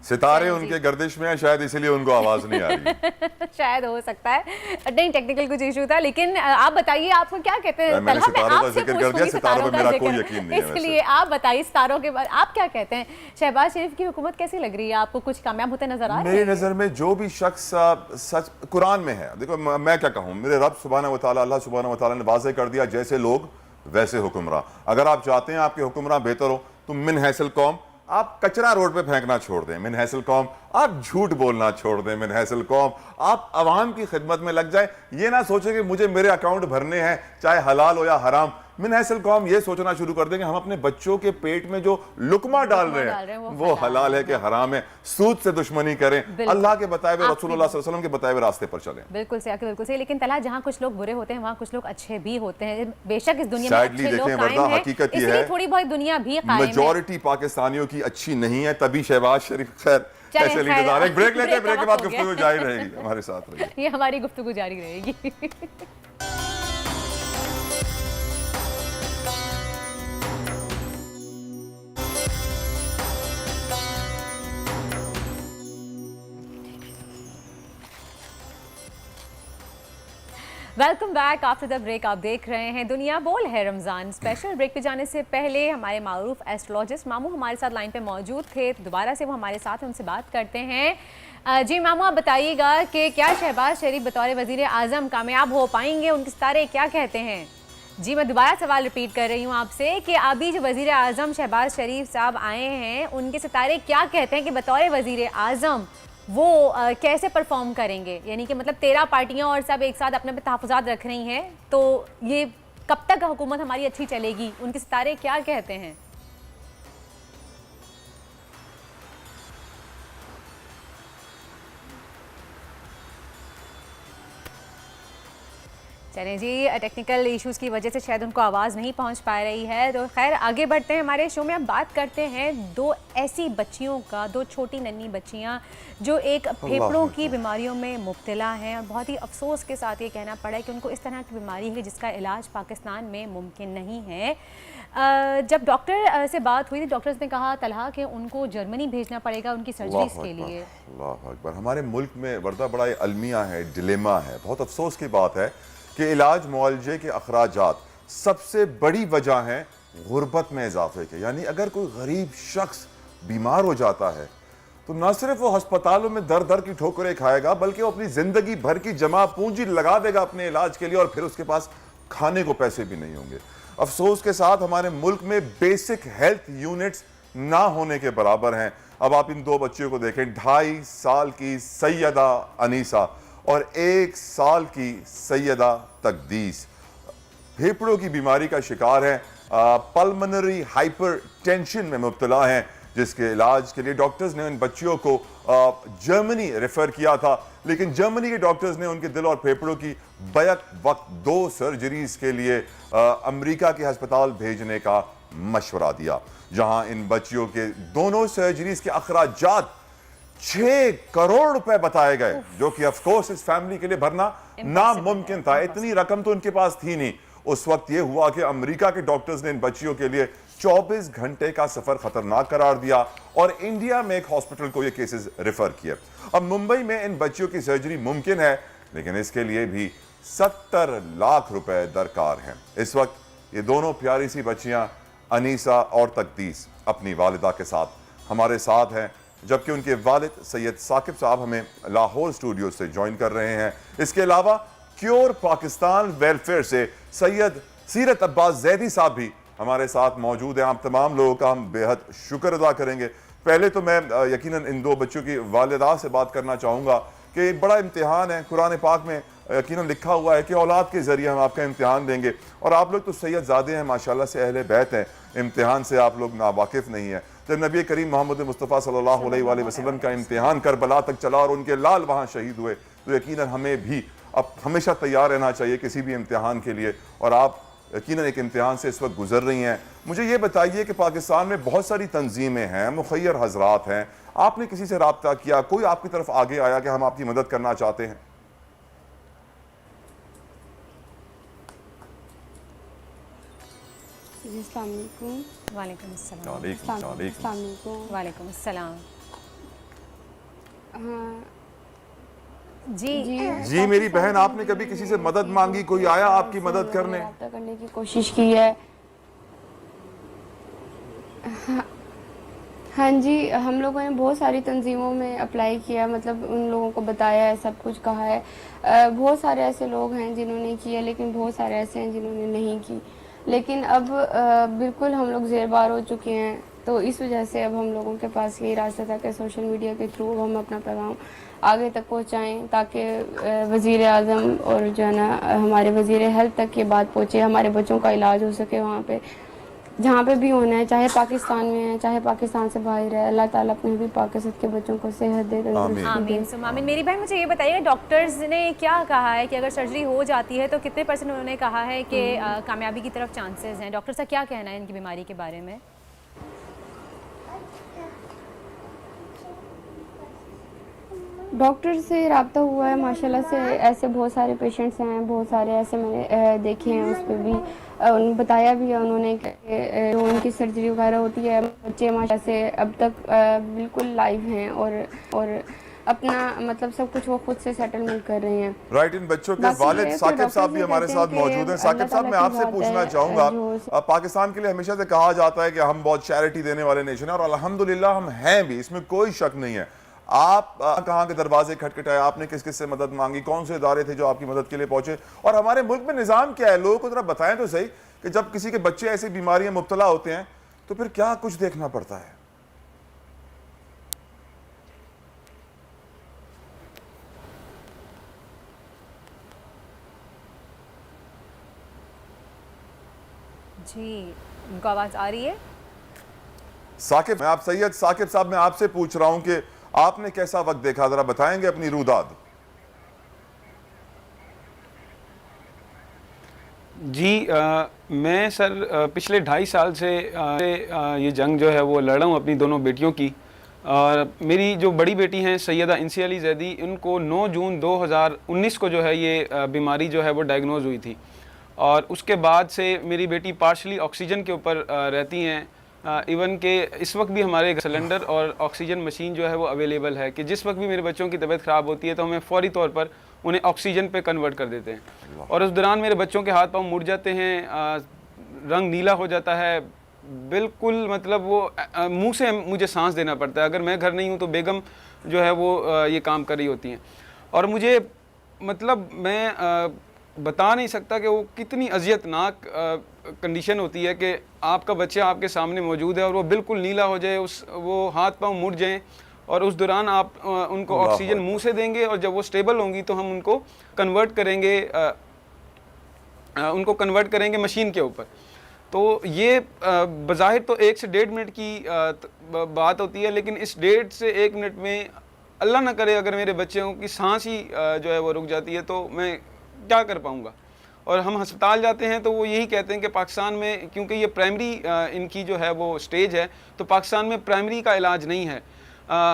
सितारे चलो उनके जी। गर्दिश में है, शायद इसीलिए उनको आवाज नहीं आ रही। शायद हो सकता है, नहीं टेक्निकल कुछ इशू था। लेकिन आप बताइए, आपको क्या कहते हैं? मैंने तलहा, मैं सितारों का आपसे जिक्र कर दिया, पूछूंगी सितारों पे का मेरा जिक्र। कोई यकीन नहीं है वैसे। इसलिए आप बताइए सितारों के बारे आप क्या कहते हैं? शहबाज शरीफ की हुकूमत कैसी लग रही है आपको? कुछ कामयाब होते नजर आ रहे मेरी हैं? नज़र में जो भी शख्स सच कुरान में है, देखो मैं क्या कहूँ, मेरे रब सुब्हानहू व तआला अल्लाह सुब्हानहू व तआला ने वाज़ेह कर दिया, जैसे लोग वैसे हुक्मरां। अगर आप चाहते हैं आपके हुक्मरां बेहतर हो तो मिन हैसल कौम आप कचरा रोड पे फेंकना छोड़ दें, मिन हैसल कौम आप झूठ बोलना छोड़ दें, मिन हैसल कौम आप अवाम की खिदमत में लग जाए। ये ना सोचे कि मुझे मेरे अकाउंट भरने हैं चाहे हलाल हो या हराम। मिन हैसल कौम ये सोचना शुरू कर देंगे हम अपने बच्चों के पेट में जो लुकमा डाल रहे हैं वो हलाल है कि हराम है। सूद से दुश्मनी करें, अल्लाह के बताए हुए, रसूलुल्लाह सल्लल्लाहु अलैहि वसल्लम के बताए हुए रास्ते पर चलें। बिल्कुल सही, आपकी बिल्कुल सही। लेकिन तलहा, जहाँ कुछ लोग बुरे होते हैं वहाँ कुछ लोग अच्छे भी होते हैं। बेशक इस दुनिया में Sadly अच्छे लोग देखें, कायम वरना हैं, हकीकत ये इसलिए है, थोड़ी बहुत दुनिया भी कायम है। मेजॉरिटी पाकिस्तानियों की अच्छी नहीं है, तभी शहबाज शरीफ खैर चलें, ऐसे खैर, लीडर्स आ रहे हैं। ब्रेक लेते हैं, ब्रेक ब्रेक के का बाद वक्त हो गुफ्तगू गया। जारी रहेगी, हमारे साथ रहिए। ये हमारी गुफ्तगू जारी रहेगी। Welcome back after the break. आप देख रहे हैं दुनिया बोल है रमज़ान स्पेशल। ब्रेक पे जाने से पहले हमारे मारूफ एस्ट्रोलॉजिस्ट मामू हमारे साथ लाइन पे मौजूद थे, दोबारा से वो हमारे साथ हैं, उनसे बात करते हैं। जी मामू, आप बताइएगा कि क्या शहबाज शरीफ बतौर वज़ीर आज़म कामयाब हो पाएंगे? उनके सितारे क्या कहते हैं? जी मैं दोबारा सवाल रिपीट कर रही हूँ आपसे कि अभी जो वज़ीर आज़म शहबाज शरीफ साहब आए हैं, उनके सितारे क्या कहते हैं कि बतौर वज़ीर आज़म वो कैसे परफॉर्म करेंगे? यानी कि मतलब 13 पार्टियां और सब एक साथ अपने पे तहफ़्फ़ुज़ात रख रही हैं, तो ये कब तक हुकूमत हमारी अच्छी चलेगी? उनके सितारे क्या कहते हैं? चलें जी, टेक्निकल इश्यूज़ की वजह से शायद उनको आवाज़ नहीं पहुंच पा रही है। तो खैर आगे बढ़ते हैं हमारे शो में। हम बात करते हैं दो ऐसी बच्चियों का, दो छोटी नन्ही बच्चियां जो एक फेफड़ों की बीमारियों में मुब्तला हैं, और बहुत ही अफसोस के साथ ये कहना पड़ा है कि उनको इस तरह की बीमारी है जिसका इलाज पाकिस्तान में मुमकिन नहीं है। जब डॉक्टर से बात हुई थी, डॉक्टर्स ने कहा तलहा कि उनको जर्मनी भेजना पड़ेगा उनकी सर्जरीज के लिए। अल्लाह अकबर। हमारे मुल्क में वर्दा बड़ा अलमिया है, डिलेमा है। बहुत अफसोस की बात है कि इलाज मुआलजे के अखराजात सबसे बड़ी वजह है गुर्बत में इजाफे के। यानी अगर कोई गरीब शख्स बीमार हो जाता है तो न सिर्फ वो अस्पतालों में दर दर की ठोकरें खाएगा, बल्कि वो अपनी जिंदगी भर की जमा पूंजी लगा देगा अपने इलाज के लिए, और फिर उसके पास खाने को पैसे भी नहीं होंगे। अफसोस के साथ हमारे मुल्क में बेसिक हेल्थ यूनिट्स ना होने के बराबर हैं। अब आप इन दो बच्चियों को देखें, 2.5 साल की सैयदा अनीसा और 1 साल की सैयदा तकदीस फेफड़ों की बीमारी का शिकार है, पल्मोनरी हाइपरटेंशन में मुब्तला हैं, जिसके इलाज के लिए डॉक्टर्स ने इन बच्चियों को जर्मनी रेफर किया था। लेकिन जर्मनी के डॉक्टर्स ने उनके दिल और फेफड़ों की बैक वक्त 2 सर्जरीज के लिए अमेरिका के अस्पताल भेजने का मशवरा दिया, जहां इन बच्चियों के दोनों सर्जरीज के अखराजात 6 करोड़ रुपए बताए गए, जो कि ऑफ कोर्स इस फैमिली के लिए भरना नामुमकिन था। इतनी रकम तो उनके पास थी नहीं। उस वक्त ये हुआ कि अमेरिका के डॉक्टर्स ने इन बच्चियों के लिए 24 घंटे का सफर खतरनाक करार दिया और इंडिया में एक हॉस्पिटल को ये केसेस रेफर किए। अब मुंबई में इन बच्चियों की सर्जरी मुमकिन है, लेकिन इसके लिए भी 70 लाख रुपए दरकार हैं। इस वक्त ये दोनों प्यारी सी बच्चियां अनीसा और तकदीस अपनी वालिदा के साथ हमारे साथ हैं, जबकि उनके वालिद सैयद साकिब साहब हमें लाहौर स्टूडियो से ज्वाइन कर रहे हैं। इसके अलावा क्योर पाकिस्तान वेलफेयर से सैयद सीरत अब्बास जैदी साहब भी हमारे साथ मौजूद हैं। आप तमाम लोगों का हम बेहद शुक्र अदा करेंगे। पहले तो मैं यकीनन इन दो बच्चों की वालिदा से बात करना चाहूँगा कि एक बड़ा इम्तिहान है, कुरान पाक में यकीनन लिखा हुआ है कि औलाद के ज़रिए हम आपका इम्तिहान देंगे, और आप लोग तो सैयदज़ादे हैं, माशाल्लाह से अहले बैत हैं, इम्तिहान से आप लोग नावाकिफ़ नहीं हैं। जब नबी करीम मोहम्मद मुस्तफ़ा सल्लल्लाहु अलैहि वसल्लम का इम्तिहान करबला तक चला और उनके लाल वहाँ शहीद हुए, तो यकीनन हमें भी अब हमेशा तैयार रहना चाहिए किसी भी इम्तिहान के लिए, और आप यकीनन एक इम्तिहान से इस वक्त गुजर रही हैं। मुझे ये बताइए कि पाकिस्तान में बहुत सारी तंजीमें हैं, मुखैर हजरात हैं, आपने किसी से रब्ता किया, कोई आपकी तरफ आगे आया कि हम आपकी मदद करना चाहते हैं? वालेकुम अस्सलाम। वालेकुम अस्सलाम। जी मेरी बहन, आपने कभी किसी से मदद मांगी, कोई आया आपकी मदद करने? करने की कोशिश की है। हाँ जी, हम लोगों ने बहुत सारी तंजीमों में अप्लाई किया, मतलब उन लोगों को बताया है, सब कुछ कहा है। बहुत सारे ऐसे लोग हैं जिन्होंने किया, लेकिन बहुत सारे ऐसे हैं जिन्होंने नहीं की। लेकिन अब बिल्कुल हम लोग ज़ेरबार हो चुके हैं, तो इस वजह से अब हम लोगों के पास यही रास्ता था कि सोशल मीडिया के थ्रू हम अपना पैगाम आगे तक पहुंचाएं, ताकि वज़ीर आज़म और जो है ना हमारे वज़ीर हेल्थ तक ये बात पहुंचे, हमारे बच्चों का इलाज हो सके वहाँ पे जहाँ पे भी होना है, चाहे पाकिस्तान में है चाहे पाकिस्तान से बाहर है। अल्लाह ताला अपने भी पाकिस्तान के बच्चों को सेहत दे। आमीन सुम्मा आमीन। मेरी बहन, मुझे ये बताइए, डॉक्टर्स ने क्या कहा है कि अगर सर्जरी हो जाती है तो कितने % उन्होंने कहा है कि कामयाबी की तरफ चांसेस हैं? डॉक्टर का क्या कहना है इनकी बीमारी के बारे में? डॉक्टर से रब्ता हुआ है माशाल्लाह से। ऐसे बहुत सारे पेशेंट्स हैं, बहुत सारे ऐसे मैंने देखे हैं, उस पर भी उन्होंने बताया भी है उन्होंने कि जो उनकी सर्जरी वगैरह होती है, बच्चे माशाल्लाह से अब तक बिल्कुल लाइव हैं और अपना मतलब सब कुछ वो खुद से सेटलमेंट कर रहे हैं। राइट, इन बच्चों के वालिद साकिब साहब भी हमारे साथ मौजूद हैं। साकिब साहब, मैं आपसे पूछना चाहूँगा, पाकिस्तान के लिए हमेशा से कहा जाता है कि हम बहुत चैरिटी देने वाले नेशन है, और अल्हम्दुलिल्लाह हम हैं भी, इसमें कोई शक नहीं है। आप कहाँ के दरवाजे खटखटाए, आपने किस किस से मदद मांगी, कौन से इदारे थे जो आपकी मदद के लिए पहुंचे, और हमारे मुल्क में निज़ाम क्या है? लोगों को जरा बताएं तो सही कि जब किसी के बच्चे ऐसी बीमारियां मुब्तला होते हैं तो फिर क्या कुछ देखना पड़ता है? जी, उनको आवाज़ आ रही है? साकिब, मैं आप सैयद साकिब साहब, मैं आपसे पूछ रहा हूं कि आपने कैसा वक्त देखा, जरा बताएंगे अपनी रूदाद? जी मैं सर पिछले 2.5 साल से ये जंग जो है वो लड़ रहा हूँ अपनी दोनों बेटियों की। और मेरी जो बड़ी बेटी हैं सैयदा इंसिया अली जैदी, इनको 9 जून 2019 को जो है ये बीमारी जो है वो डायग्नोज हुई थी, और उसके बाद से मेरी बेटी पार्शली ऑक्सीजन के ऊपर रहती हैं। इवन के इस वक्त भी हमारे सिलेंडर और ऑक्सीजन मशीन जो है वो अवेलेबल है कि जिस वक्त भी मेरे बच्चों की तबीयत ख़राब होती है तो हमें फ़ौरी तौर पर उन्हें ऑक्सीजन पे कन्वर्ट कर देते हैं। और उस दौरान मेरे बच्चों के हाथ पांव मुड़ जाते हैं, रंग नीला हो जाता है, बिल्कुल मतलब वो मुंह से मुझे सांस देना पड़ता है। अगर मैं घर नहीं हूँ तो बेगम जो है वो ये काम कर रही होती हैं, और मुझे मतलब मैं बता नहीं सकता कि वो कितनी अजियतनाक कंडीशन होती है कि आपका बच्चा आपके सामने मौजूद है और वो बिल्कुल नीला हो जाए, वो हाथ पांव मुड़ जाएं, और उस दौरान आप उनको ऑक्सीजन मुंह से देंगे, और जब वो स्टेबल होंगी तो हम उनको कन्वर्ट करेंगे मशीन के ऊपर। तो ये बज़ाहिर तो 1 से 1.5 मिनट की बात होती है, लेकिन इस 1.5 से 1 मिनट में अल्लाह ना करे अगर मेरे बच्चों की सांस ही जो है वो रुक जाती है तो मैं क्या कर पाऊँगा। और हम अस्पताल जाते हैं तो वो यही कहते हैं कि पाकिस्तान में, क्योंकि ये प्राइमरी इनकी जो है वो स्टेज है, तो पाकिस्तान में प्राइमरी का इलाज नहीं है।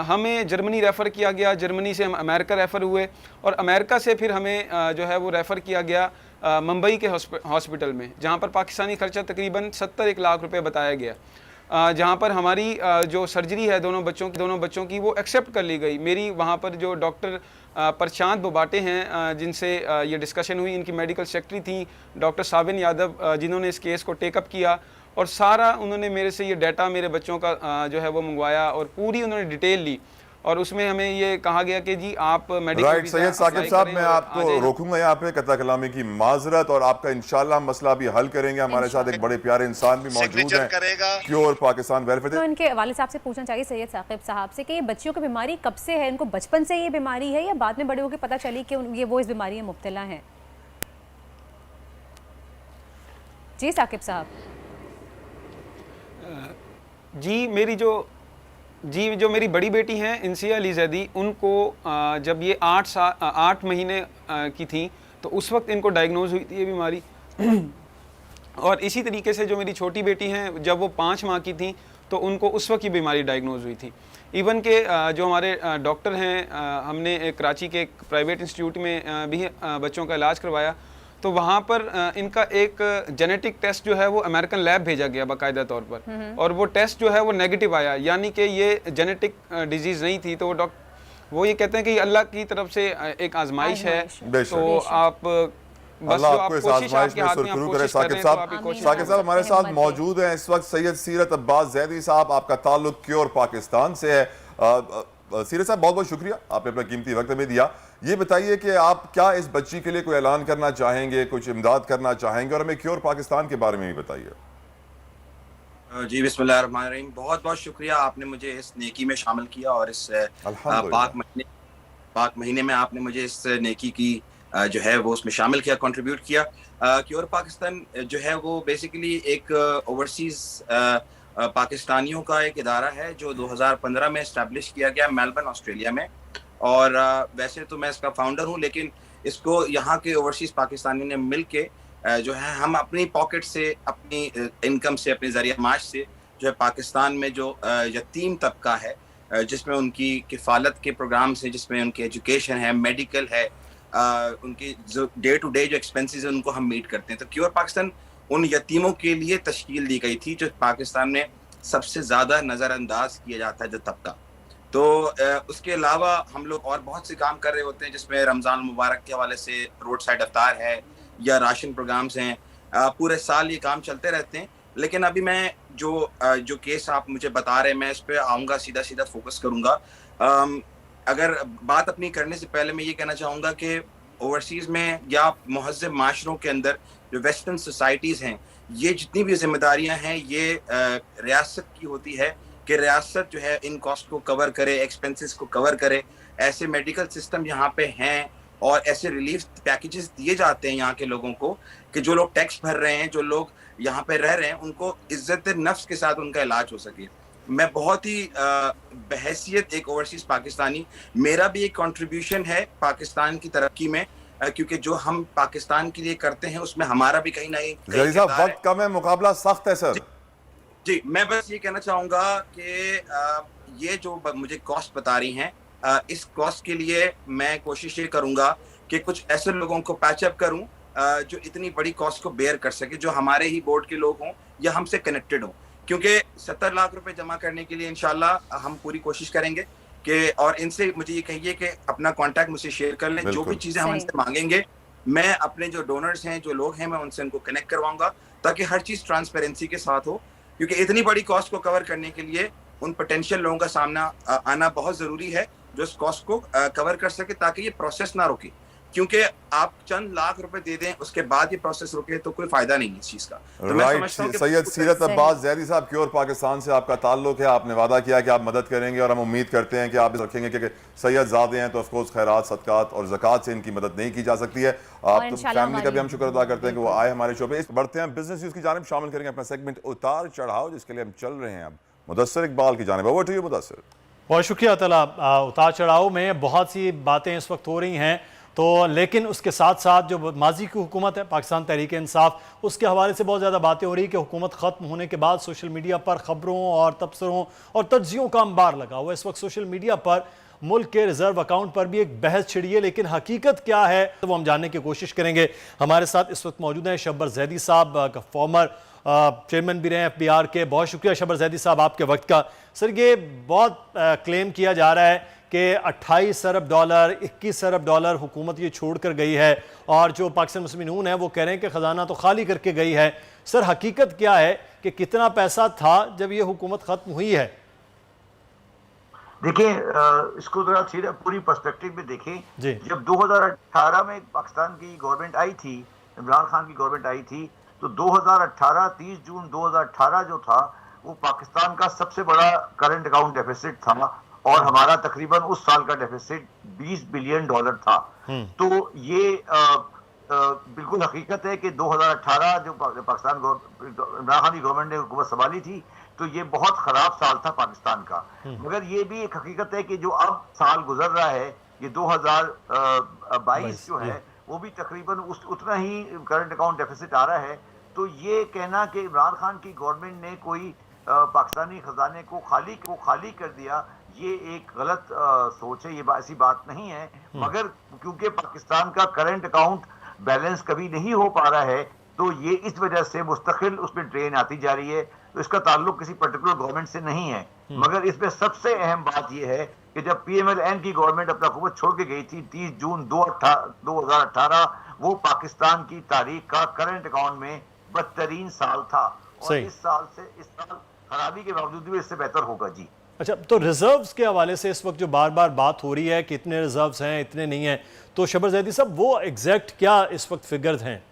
हमें जर्मनी रेफ़र किया गया, जर्मनी से हम अमेरिका रेफ़र हुए, और अमेरिका से फिर हमें जो है वो रेफ़र किया गया मुंबई के हॉस्पिटल में, जहाँ पर पाकिस्तानी खर्चा तकरीबन 71 लाख रुपए बताया गया, जहाँ पर हमारी जो सर्जरी है दोनों बच्चों की वो एक्सेप्ट कर ली गई। मेरी वहाँ पर जो डॉक्टर प्रशांत बोबाटे हैं जिनसे ये डिस्कशन हुई, इनकी मेडिकल सेक्रेटरी थी डॉक्टर साबिन यादव, जिन्होंने इस केस को टेकअप किया और सारा उन्होंने मेरे से ये डाटा मेरे बच्चों का जो है वो मंगवाया और पूरी उन्होंने डिटेल ली और उसमें हमें ये कहा गया कि जी आप मेडिकल राइट सैयद साकिब साहब, मैं आपको रोकूंगा यहाँ पे, कतला कलामी की माजरत, और आपका इंशाल्लाह मसला भी हल करेंगे। हमारे साथ एक बड़े प्यारे इंसान भी मौजूद हैं, क्योर पाकिस्तान वेलफेयर। तो इनके वालिद साहब से पूछना चाहिए सैयद साकिब साहब से कि ये बच्चियों की बीमारी कब से है, इनको बचपन से ये बीमारी है या बाद में बड़े होकर पता चली कि ये वो इस बीमारी में मुब्तला हैं? जी साकिब साहब। जी जो मेरी बड़ी बेटी हैं इंसिया अली जैदी, उनको जब ये 8 महीने की थी तो उस वक्त इनको डायग्नोज हुई थी ये बीमारी और इसी तरीके से जो मेरी छोटी बेटी हैं जब वो 5 माह की थी तो उनको उस वक्त ये बीमारी डायग्नोज हुई थी। इवन के जो हमारे डॉक्टर हैं, हमने कराची के एक प्राइवेट इंस्टीट्यूट में भी बच्चों का इलाज करवाया तो वहाँ पर इनका एक जेनेटिक टेस्ट जो है वो अमेरिकन लैब भेजा गया बाकायदा तौर पर और वो टेस्ट जो है वो नेगेटिव आया, यानी कि ये जेनेटिक डिजीज़ नहीं थी। तो वो ये कहते हैं कि अल्लाह की तरफ से एक आजमाइश है, तो आप बस अल्लाह आपको इस आजमाइश में सुरखरू करे। साकिब साहब हमारे साथ मौजूद हैं इस वक्त सैयद सीरत अब्बास जैदी साहब, आपका ताल्लुक क्योर पाकिस्तान से है। सीरत साहब बहुत बहुत शुक्रिया, आपने अपना कीमती वक्त हमें दिया। ये बताइए कि आप क्या इस बच्ची के लिए कोई ऐलान करना चाहेंगे, कुछ इमदाद करना चाहेंगे, और हमें क्योर पाकिस्तान के बारे में भी बताइए। जी बिस्मिल्लाहिर्रहमानिर्रहीम, बहुत बहुत शुक्रिया, आपने मुझे इस नेकी में शामिल किया और इस पाक महीने में आपने मुझे इस नेकी की जो है वो उसमें शामिल किया, कंट्रीब्यूट किया। क्योर पाकिस्तान जो है वो बेसिकली एक ओवरसीज पाकिस्तानियों का एक इदारा है जो 2015 में इस्टेब्लिश किया गया मेलबर्न ऑस्ट्रेलिया में, और वैसे तो मैं इसका फाउंडर हूँ, लेकिन इसको यहाँ के ओवरसीज पाकिस्तानी ने मिल के जो है हम अपनी पॉकेट से, अपनी इनकम से, अपने जरिया माश से जो है पाकिस्तान में जो यतीम तबका है, जिसमें उनकी किफ़ालत के प्रोग्राम से, जिसमें उनकी एजुकेशन है, मेडिकल है, उनकी जो डे टू डे जो एक्सपेंसेस है उनको हम मीट करते हैं। तो क्योर पाकिस्तान उन यतीमों के लिए तश्कील दी गई थी जो पाकिस्तान में सबसे ज़्यादा नज़रअंदाज किया जाता है जो तबका। तो उसके अलावा हम लोग और बहुत से काम कर रहे होते हैं, जिसमें रमज़ान मुबारक के हवाले से रोड साइड अफ्तार है या राशन प्रोग्राम्स हैं, पूरे साल ये काम चलते रहते हैं। लेकिन अभी मैं जो केस आप मुझे बता रहे हैं मैं इस पर आऊँगा, सीधा फोकस करूँगा। अगर बात अपनी करने से पहले मैं ये कहना चाहूँगा कि ओवरसीज़ में या महज़्ज़ब माशरों के अंदर जो वेस्टर्न सोसाइटीज़ हैं, ये जितनी भी जिम्मेदारियाँ हैं ये रियासत की होती है कि रियासत जो है इन कॉस्ट को कवर करे, एक्सपेंसेस को कवर करे। ऐसे मेडिकल सिस्टम यहाँ पे हैं और ऐसे रिलीफ पैकेजेस दिए जाते हैं यहाँ के लोगों को कि जो लोग टैक्स भर रहे हैं, जो लोग यहाँ पे रह रहे हैं, उनको इज्जत नफ्स के साथ उनका इलाज हो सके। मैं बहुत ही बहैसियत एक ओवरसीज पाकिस्तानी, मेरा भी एक कंट्रीब्यूशन है पाकिस्तान की तरक्की में, क्योंकि जो हम पाकिस्तान के लिए करते हैं उसमें हमारा भी कहीं ना कहीं साहब वक्त कम है, मुकाबला सख्त है सर। जी मैं बस ये कहना चाहूँगा कि ये जो मुझे कॉस्ट बता रही हैं, इस कॉस्ट के लिए मैं कोशिश ये करूँगा कि कुछ ऐसे लोगों को पैचअप करूँ जो इतनी बड़ी कॉस्ट को बेयर कर सके, जो हमारे ही बोर्ड के लोग हों या हमसे कनेक्टेड हों, क्योंकि 70 लाख रुपए जमा करने के लिए इंशाल्लाह हम पूरी कोशिश करेंगे कि, और इनसे मुझे ये कहिए कि अपना कांटेक्ट मुझसे शेयर कर लें, जो भी चीज़ें हम इनसे मांगेंगे मैं अपने जो डोनर्स हैं, जो लोग हैं, मैं उनसे उनको कनेक्ट करवाऊंगा ताकि हर चीज़ ट्रांसपेरेंसी के साथ हो, क्योंकि इतनी बड़ी कॉस्ट को कवर करने के लिए उन पोटेंशियल लोगों का सामना आना बहुत ज़रूरी है जो इस कॉस्ट को कवर कर सके, ताकि ये प्रोसेस ना रुके। क्योंकि आप चंद लाख रुपए दे दें उसके बाद ये प्रोसेस रुके तो कोई फायदा नहीं है इस चीज का। तो राइट, सैयद सीरत अब्बास जैदी साहब, क्योर पाकिस्तान से आपका ताल्लुक है, आपने वादा किया कि आप मदद करेंगे और हम उम्मीद करते हैं कि आप इस रखेंगे, क्योंकि सैयद ज़ादे हैं तो ऑफकोर्स खैरात, सदकात और ज़कात से इनकी मदद नहीं की जा सकती है। आप तो फैमिली का भी हम शुक्र अदा करते हैं कि वो आए हमारे शो पे। बढ़ते हैं बिजनेस न्यूज़ की जानिब, शामिल करेंगे अपना सेगमेंट उतार चढ़ाव, जिसके लिए हम चल रहे हैं अब मुदस्सिर इकबाल की जानिब। Over to you Mudassir. बहुत शुक्रिया तला। उतार चढ़ाव में बहुत सी बातें इस वक्त हो रही हैं, तो लेकिन उसके साथ साथ जो माजी की हुकूमत है पाकिस्तान तहरीक इंसाफ, उसके हवाले से बहुत ज़्यादा बातें हो रही कि हुकूमत ख़त्म होने के बाद सोशल मीडिया पर ख़बरों और तबसरों और तज्जियों का अंबार लगा हुआ है। इस वक्त सोशल मीडिया पर मुल्क के रिजर्व अकाउंट पर भी एक बहस छिड़ी है, लेकिन हकीकत क्या है तो वो हम जानने की कोशिश करेंगे। हमारे साथ इस वक्त मौजूद हैं शब्बर जैदी साहब, फॉर्मर चेयरमैन भी रहे FBI के। बहुत शुक्रिया शब्बर जैदी साहब आपके वक्त का। सर, ये बहुत क्लेम किया जा रहा है कि 28 अरब डॉलर 21 अरब डॉलर हुकूमत ये छोड़ कर गई है, और जो पाकिस्तान मुस्लिम नून है वो कह रहे हैं कि ख़जाना तो खाली करके गई है। सर, हकीकत क्या है कि कितना पैसा था जब ये हुकूमत ख़त्म हुई है? देखिए, इसको जरा सीधा पूरी पर्सपेक्टिव में देखें। जब 2018 में पाकिस्तान की गवर्नमेंट आई थी, इमरान खान की गवर्नमेंट आई थी, तो 2018 30 जून 2018 जो था वो पाकिस्तान का सबसे बड़ा करंट अकाउंट डेफिसिट था, और हमारा तकरीबन उस साल का डेफिसिट 20 बिलियन डॉलर था। तो ये बिल्कुल हकीकत है कि 2018 जो पाकिस्तान इमरान खान की गवर्नमेंट ने हुकूमत संभाली थी, तो ये बहुत खराब साल था पाकिस्तान का। मगर ये भी एक हकीकत है कि जो अब साल गुजर रहा है, ये 2022 जो है, वो भी तकरीबन उतना ही करंट अकाउंट डेफिसिट आ रहा है। तो ये कहना कि इमरान खान की गवर्नमेंट ने कोई पाकिस्तानी खजाने को खाली कर दिया, ये एक गलत सोच है। ये ऐसी बात नहीं है, मगर क्योंकि पाकिस्तान का करंट अकाउंट बैलेंस कभी नहीं हो पा रहा है, तो ये इस वजह से मुस्तकिल उसमें ड्रेन आती जा रही है। तो इसका ताल्लुक किसी पर्टिकुलर गवर्नमेंट से नहीं है, मगर इसमें सबसे अहम बात यह है कि जब PMLN की गवर्नमेंट अपना हुकूमत छोड़ के गई थी 30 जून 2018, वो पाकिस्तान की तारीख का करंट अकाउंट में बदतरीन साल था, और इस साल खराबी के बावजूद भी इससे बेहतर होगा। जी अच्छा, तो रिजर्व्स के हवाले से इस वक्त जो बार बार बात हो रही है कि इतने रिजर्व्स हैं, इतने नहीं हैं, तो शब्बर जैदी साहब वो एग्जैक्ट क्या इस वक्त फिगर्स हैं?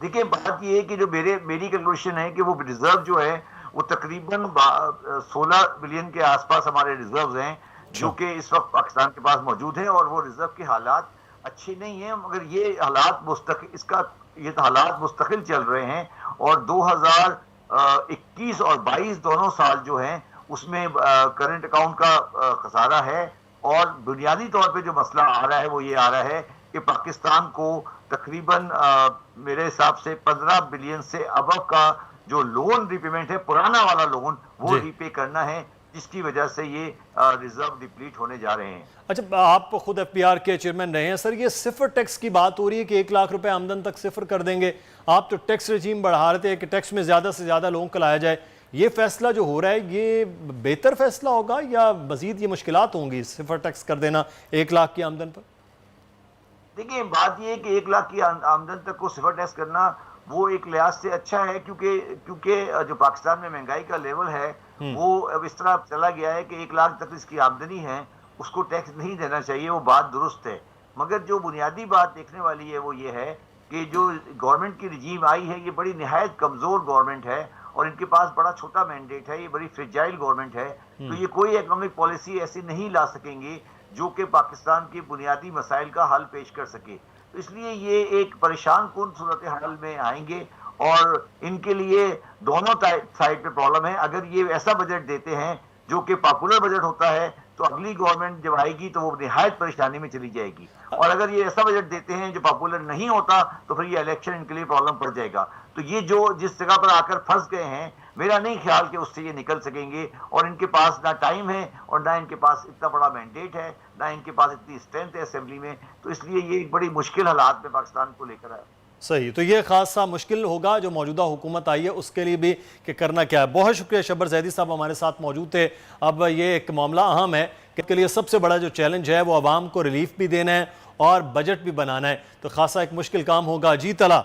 देखिए, बात ये है कि जो मेरी कैलकुलेशन है कि वो रिजर्व जो है वो तकरीबन 16 बिलियन के आसपास हमारे रिजर्व्स हैं, जो कि इस वक्त पाकिस्तान के पास मौजूद है। और वो रिजर्व के हालात अच्छे नहीं हैं, मगर ये हालात मुस्तकिल चल रहे हैं। और 2021 और 22 दोनों साल जो हैं उसमें करंट अकाउंट का खसारा है। और बुनियादी तौर पे जो मसला आ रहा है वो ये आ रहा है कि पाकिस्तान को तकरीबन मेरे हिसाब से 15 बिलियन से अबव का जो लोन रिपेमेंट है, पुराना वाला लोन, वो रीपे करना है, जिसकी वजह से ये रिजर्व डिप्लीट होने जा रहे हैं। अच्छा, आप खुद FPR के चेयरमैन रहे हैं सर, ये सिफर टैक्स की बात हो रही है कि 1 लाख रुपए आमदन तक सिफर कर देंगे। आप तो टैक्स रजीम बढ़ा रहे थे कि टैक्स में ज़्यादा से ज़्यादा लोगों को लाया जाए। ये फैसला जो हो रहा है ये बेहतर फैसला होगा या मजीद ये मुश्किलात होंगी सिफर टैक्स कर देना 1 लाख की आमदन पर? देखिए, बात ये है कि 1 लाख की आमदन तक को सिफर टैक्स करना वो एक लिहाज से अच्छा है, क्योंकि जो पाकिस्तान में महंगाई का लेवल है वो अब इस तरह चला गया है कि 1 लाख तक इसकी आमदनी है, उसको टैक्स नहीं देना चाहिए। वो बात दुरुस्त है, मगर जो बुनियादी बात देखने वाली है वो ये है कि जो गवर्नमेंट की रजीम आई है, ये बड़ी निहायत कमज़ोर गवर्नमेंट है, और इनके पास बड़ा छोटा मैंडेट है। ये बड़ी फ्रेजाइल गवर्नमेंट है, तो ये कोई इकोनॉमिक पॉलिसी ऐसी नहीं ला सकेंगे जो कि पाकिस्तान के बुनियादी मसाइल का हल पेश कर सके। तो इसलिए ये एक परेशान कुन सूरत हाल में आएंगे, और इनके लिए दोनों साइड पे प्रॉब्लम है। अगर ये ऐसा बजट देते हैं जो कि पॉपुलर बजट होता है, तो अगली गवर्नमेंट जब आएगी तो वो निहायत परेशानी में चली जाएगी। और अगर ये ऐसा बजट देते हैं जो पॉपुलर नहीं होता, तो फिर ये इलेक्शन इनके लिए प्रॉब्लम पड़ जाएगा। तो ये जो जिस जगह पर आकर फंस गए हैं, मेरा नहीं ख्याल कि उससे ये निकल सकेंगे। और इनके पास ना टाइम है, और ना इनके पास इतना बड़ा मैंडेट है, ना इनके पास इतनी स्ट्रेंथ है असेंबली में। तो इसलिए ये एक बड़ी मुश्किल हालात में पाकिस्तान को लेकर आया। सही, तो ये खासा मुश्किल होगा जो मौजूदा हुकूमत आई है उसके लिए भी कि करना क्या है। बहुत शुक्रिया शब्बर जैदी साहब हमारे साथ मौजूद थे। अब ये एक मामला अहम है कि इसके लिए सबसे बड़ा जो चैलेंज है वो आवाम को रिलीफ भी देना है और बजट भी बनाना है, तो खासा एक मुश्किल काम होगा। जी तला,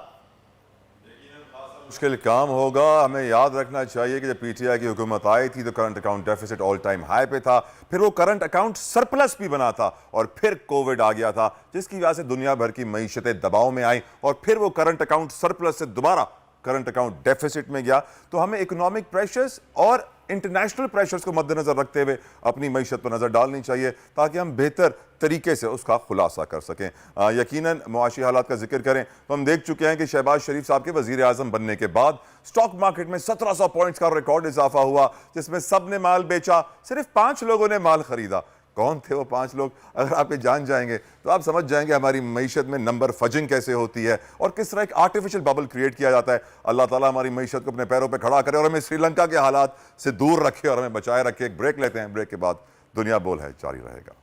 मुश्किल काम होगा। हमें याद रखना चाहिए कि जब PTI की हुकूमत आई थी तो current account deficit all time high पे था, फिर वो करंट अकाउंट सरप्लस भी बना था, और फिर कोविड आ गया था जिसकी वजह से दुनिया भर की मईशतें दबाव में आई, और फिर वो करंट अकाउंट सरप्लस से दोबारा करंट अकाउंट डेफिसिट में गया। तो हमें इकोनॉमिक प्रेशर्स और इंटरनेशनल प्रेशर्स को मद्देनजर रखते हुए अपनी मईशत पर नज़र डालनी चाहिए, ताकि हम बेहतर तरीके से उसका खुलासा कर सकें। यकीनन मुआशी हालात का जिक्र करें तो हम देख चुके हैं कि शहबाज शरीफ साहब के वज़ीर आज़म बनने के बाद स्टॉक मार्केट में 1700 पॉइंट्स का रिकॉर्ड इजाफा हुआ, जिसमें सब ने माल बेचा, सिर्फ 5 लोगों ने माल खरीदा। कौन थे वो 5 लोग? अगर आप ये जान जाएंगे तो आप समझ जाएंगे हमारी मईशत में नंबर फजिंग कैसे होती है और किस तरह एक आर्टिफिशियल बबल क्रिएट किया जाता है। अल्लाह ताला हमारी मईशत को अपने पैरों पे खड़ा करे और हमें श्रीलंका के हालात से दूर रखे और हमें बचाए रखे। एक ब्रेक लेते हैं, ब्रेक के बाद दुनिया बोल है जारी रहेगा।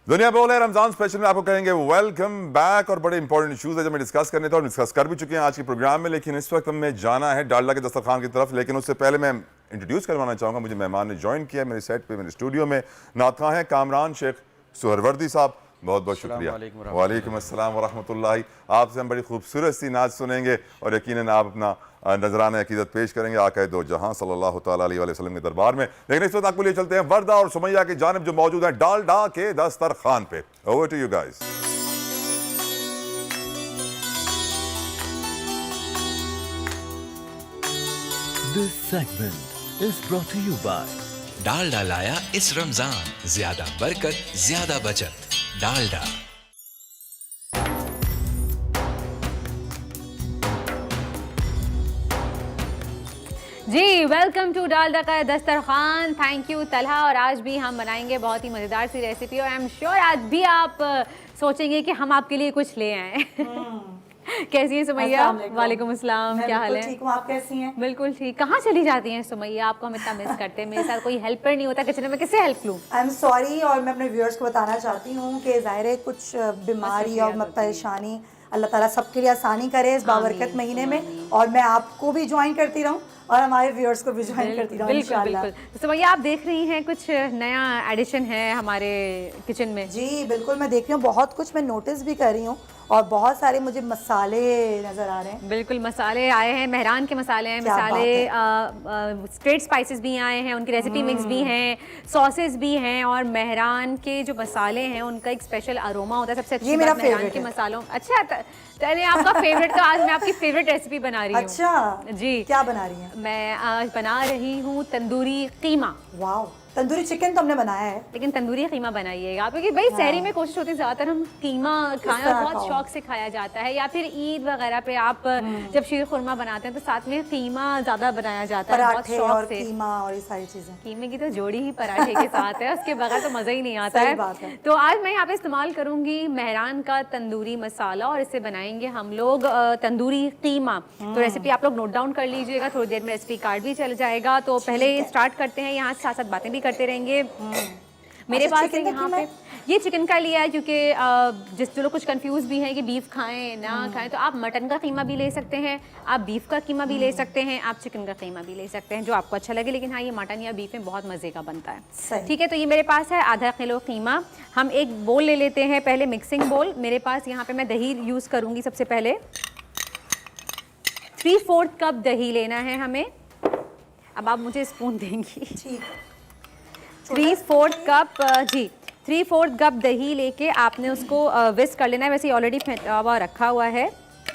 दुनिया बोल है रमजान स्पेशल में आपको कहेंगे वेलकम बैक, और बड़े इंपॉर्टेंट इश्यूज है जो हमें डिस्कस करने थे और डिस्कस कर भी चुके हैं आज के प्रोग्राम में, लेकिन इस वक्त हमें जाना है डालडा के दस्तरखान की तरफ। लेकिन उससे पहले मैं इंट्रोड्यूस करवाना चाहूँगा, मुझे मेहमान ने ज्वाइन किया मेरे सेट पे, मेरे स्टूडियो में नाता हैं कामरान शेख सुहरवर्दी साहब, बहुत बहुत शुक्रिया। वालेकुम अस्सलाम व रहमतुल्लाहि। आपसे हम बड़ी खूबसूरत सी नाच सुनेंगे और यकीनन आप अपना नजराना अकीदत पेश करेंगे आक़ाए दो जहां सल्लल्लाहु तआला अलैहि वसल्लम के दरबार में। लेकिन इस वक्त आपको लिए चलते हैं वर्दा और सुमैया की जानिब जो मौजूद हैं डालडा के दस्तरखान पे। Over to you guys. This segment is brought to you by Dalda लाया इस रमजान, ज्यादा बरकत ज्यादा बचत। डालडा। जी वेलकम टू डालडा का दस्तरखान। Thank you Talha. और आज भी हम बनाएंगे बहुत ही मज़ेदार सी रेसिपी, और आई एम श्योर आज भी आप सोचेंगे कि हम आपके लिए कुछ ले आए। कैसी है सुमैया? वालेकुम अस्सलाम, क्या हाल है? ठीक हूँ, आप कैसी हैं? बिल्कुल ठीक। कहाँ चली जाती हैं सुमैया? आपको हम इतना मिस करते हैं। मेरे साथ कोई हेल्पर नहीं होता किचन में, किससे हेल्प लूँ? आई एम सॉरी, और मैं अपने व्यूअर्स को बताना चाहती हूँ कि ज़ाहिर है कुछ बीमारी और परेशानी, अल्लाह ताला सबके लिए आसानी करे इस बाबरकत महीने में, और मैं आपको भी ज्वाइन करती रहूँ और हमारे व्यूअर्स को भी ज्वाइन करती रहूँ इंशाल्लाह। बिल्कुल। तो भैया आप देख रही हैं कुछ नया एडिशन है हमारे किचन में? जी बिल्कुल, मैं देख रही हूँ, बहुत कुछ मैं नोटिस भी कर रही हूँ, और बहुत सारे मुझे मसाले नज़र आ रहे हैं। बिल्कुल, मसाले आए हैं, मेहरान के मसाले हैं, मसाले स्ट्रेट स्पाइसेस भी आए हैं, उनकी रेसिपी मिक्स भी हैं, सॉसेस भी हैं, और मेहरान के जो मसाले हैं उनका एक स्पेशल अरोमा होता है। सबसे अच्छी बात मेहरान के मसालों। अच्छा, चलिए आपका फेवरेट, तो आज मैं आपकी फेवरेट रेसिपी बना रही हूँ। अच्छा जी, क्या बना रही हैं? मैं आज बना रही हूँ तंदूरी कीमा। वाओ, तंदूरी चिकन तो हमने बनाया है, लेकिन तंदूरी कीमा बनाइएगा, क्योंकि भाई सहरी में कोशिश होती है ज़्यादातर हम कीमा खाएं, और बहुत शौक से खाया जाता है, या फिर ईद वगैरह पे आप जब शीर खुरमा बनाते हैं तो साथ में कीमा ज़्यादा बनाया जाता है, बहुत शौक से। कीमा और ये सारी चीज़ें, कीमे की तो जोड़ी ही पराठे के साथ है, उसके बगैर तो मज़ा ही नहीं आता है। तो आज मैं यहाँ पे इस्तेमाल करूँगी मेहरान का तंदूरी मसाला, और इससे बनाएंगे हम लोग तंदूरी कीमा। तो रेसिपी आप लोग नोट डाउन कर लीजिएगा, थोड़ी देर में रेसिपी कार्ड भी चल जाएगा। तो पहले स्टार्ट करते हैं, यहाँ साथ साथ बातें भी करते रहेंगे। मेरे पास यहाँ पे ये चिकन का लिया है, क्योंकि जो लोग कुछ कंफ्यूज भी हैं कि बीफ खाएं ना खाएं, तो आप मटन का कीमा भी ले सकते हैं, आप बीफ का कीमा भी ले सकते हैं, आप चिकन का कीमा भी ले सकते हैं, जो आपको अच्छा लगे। लेकिन हाँ, ये मटन या बीफ में बहुत मज़े का बनता है। ठीक है, तो ये मेरे पास है आधा किलो कीमा। हम एक बोल ले लेते हैं पहले, मिक्सिंग बोल। मेरे पास यहाँ पे मैं दही यूज़ करूँगी सबसे पहले। 3/4 कप दही लेना है हमें। अब आप मुझे स्पून देंगी? ठीक। 3/4 कप जी, 3/4 कप दही लेके आपने उसको विस्क कर लेना है। वैसे ऑलरेडी फेंटा हुआ रखा हुआ है,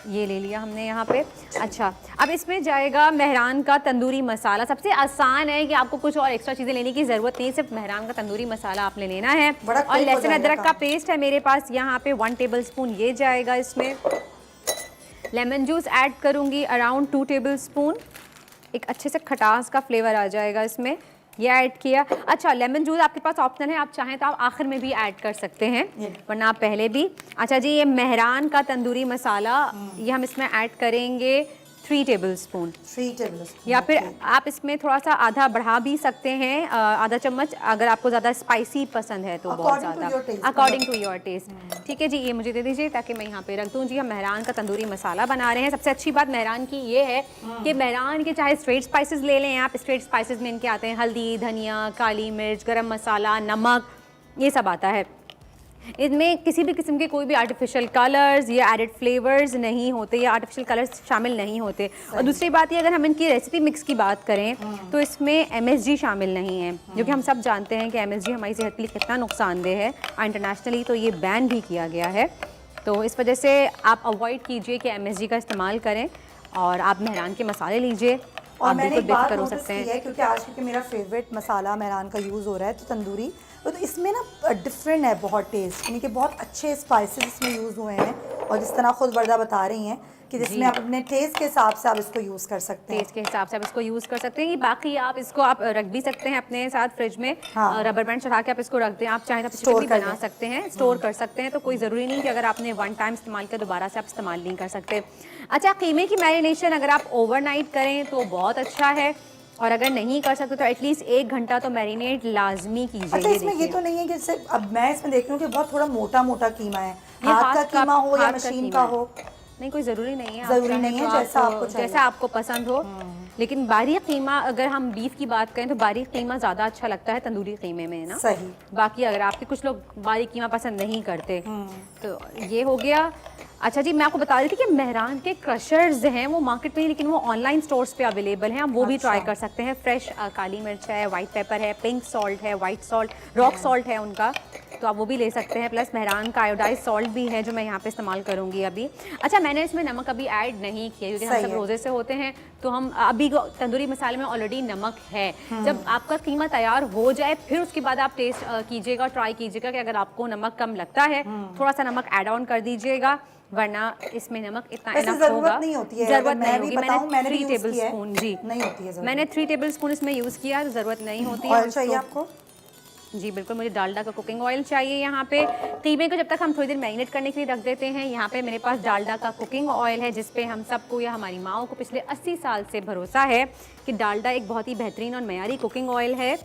ये ले लिया हमने यहाँ पे। अच्छा, अब इसमें जाएगा मेहरान का तंदूरी मसाला। सबसे आसान है कि आपको कुछ और एक्स्ट्रा चीज़ें लेने की ज़रूरत नहीं, सिर्फ मेहरान का तंदूरी मसाला आपने लेना है। और लहसुन अदरक का पेस्ट है मेरे पास यहाँ पे 1 टेबलस्पून, ये जाएगा इसमें। लेमन जूस ऐड करूँगी अराउंड 2 टेबलस्पून, एक अच्छे से खटास का फ्लेवर आ जाएगा इसमें, ये ऐड किया। अच्छा, लेमन जूस आपके पास ऑप्शनल है, आप चाहें तो आप आखिर में भी ऐड कर सकते हैं, वरना आप पहले भी। अच्छा जी, ये मेहरान का तंदूरी मसाला, ये हम इसमें ऐड करेंगे 3 टेबलस्पून, या फिर आप इसमें थोड़ा सा आधा बढ़ा भी सकते हैं, आधा चम्मच, अगर आपको ज़्यादा स्पाइसी पसंद है तो बहुत ज़्यादा, अकॉर्डिंग टू योर टेस्ट। ठीक है जी, ये मुझे दे दीजिए ताकि मैं यहाँ पे रख दूँ। जी, हम मेहरान का तंदूरी मसाला बना रहे हैं। सबसे अच्छी बात मेहरान की ये है कि मेहरान के चाहे स्ट्रेट स्पाइसेस ले लें आप, स्ट्रेट स्पाइसेस में इनके आते हैं हल्दी, धनिया, काली मिर्च, गरम मसाला, नमक, ये सब आता है। इनमें किसी भी किस्म के कोई भी आर्टिफिशियल कलर्स या एडेड फ्लेवर्स नहीं होते, या आर्टिफिशियल कलर्स शामिल नहीं होते। और दूसरी बात ये, अगर हम इनकी रेसिपी मिक्स की बात करें तो इसमें MSG शामिल नहीं है, जो कि हम सब जानते हैं कि MSG हमारी सेहत के लिए कितना नुकसानदेह है। इंटरनेशनली तो ये बैन भी किया गया है, तो इस वजह से आप अवॉइड कीजिए कि MSG का इस्तेमाल करें, और आप मेहरान के मसाले लीजिए और आप मैंने बिल्कुल एक बात बेफिक्र हो नोटिस सकते की हैं। है, क्योंकि आज क्योंकि मेरा फेवरेट मसाला मेहरान का यूज़ हो रहा है, तो तंदूरी, तो इसमें ना डिफरेंट है बहुत टेस्ट, यानी कि बहुत अच्छे स्पाइसेस इसमें यूज़ हुए हैं। और जिस तरह खुद वर्दा बता रही हैं कि जिसमें आप अपने टेस्ट के हिसाब से आप इसको यूज़ कर सकते हैं। टेस्ट के हिसाब से आप इसको यूज़ कर सकते हैं। ये बाकी आप इसको आप रख भी सकते हैं अपने साथ फ्रिज में, रबर बैंड चढ़ा के आप इसको रख दें। आप चाहें तो आप भी बना सकते हैं, स्टोर कर सकते हैं। तो कोई ज़रूरी नहीं कि अगर आपने वन टाइम इस्तेमाल किया दोबारा से आप इस्तेमाल नहीं कर सकते। अच्छा, कीमे की मैरिनेशन अगर आप ओवरनाइट करें तो बहुत अच्छा है, और अगर नहीं कर सकते तो एटलीस्ट 1 घंटा तो मैरिनेट लाजमी कीजिए। अच्छा, इसमें ये तो नहीं है कि जैसे अब मैं इसमें देख रही हूँ कि बहुत थोड़ा मोटा मोटा कीमा है, हाथ का कीमा हो या मशीन का हो? नहीं, कोई ज़रूरी नहीं है, ज़रूरी नहीं है, जैसा आपको पसंद हो। लेकिन बारीक कीमा, अगर हम बीफ की बात करें तो बारीक कीमा ज़्यादा अच्छा लगता है तंदूरी कीमे में ना। सही। बाकी अगर आपके कुछ लोग बारीक कीमा पसंद नहीं करते तो ये हो गया। अच्छा जी, मैं आपको बता रही थी कि मेहरान के क्रशर्स हैं वो मार्केट में, लेकिन वो ऑनलाइन स्टोर्स पे अवेलेबल हैं, आप वो भी ट्राई कर सकते हैं। फ्रेश काली मिर्च है, वाइट पेपर है, पिंक सॉल्ट है, वाइट सॉल्ट, रॉक सॉल्ट है उनका, तो आप वो भी ले सकते हैं। प्लस मेहरान का आयोडाइज सॉल्ट भी है जो मैं यहाँ पे इस्तेमाल करूँगी अभी। अच्छा, मैंने इसमें नमक अभी ऐड नहीं किया क्योंकि हम सब रोज़े से होते हैं, तो हम अभी तंदूरी मसाले में ऑलरेडी नमक है। जब आपका कीमा तैयार हो जाए फिर उसके बाद आप टेस्ट कीजिएगा, ट्राई कीजिएगा कि अगर आपको नमक कम लगता है थोड़ा सा नमक ऐड ऑन कर दीजिएगा, वरना इसमें नमक इतना इनफ होगा। नहीं होती है, जरूरत नहीं होगी। मैंने 3 यूज़ टेबल किया है। स्पून जी नहीं होती है, मैंने 3 टेबल स्पून इसमें यूज़ किया, तो ज़रूरत नहीं होती है। ऑयल चाहिए आपको? जी बिल्कुल, मुझे डालडा का कुकिंग ऑयल चाहिए यहाँ पे। कीमे को जब तक हम थोड़ी देर मैरिनेट करने के लिए रख देते हैं, यहाँ पे मेरे पास डालडा का कुकिंग ऑयल है, जिस पे हम सबको या हमारी माओ को पिछले 80 साल से भरोसा है कि डालडा एक बहुत ही बेहतरीन और मयारी कुकिंग ऑयल है,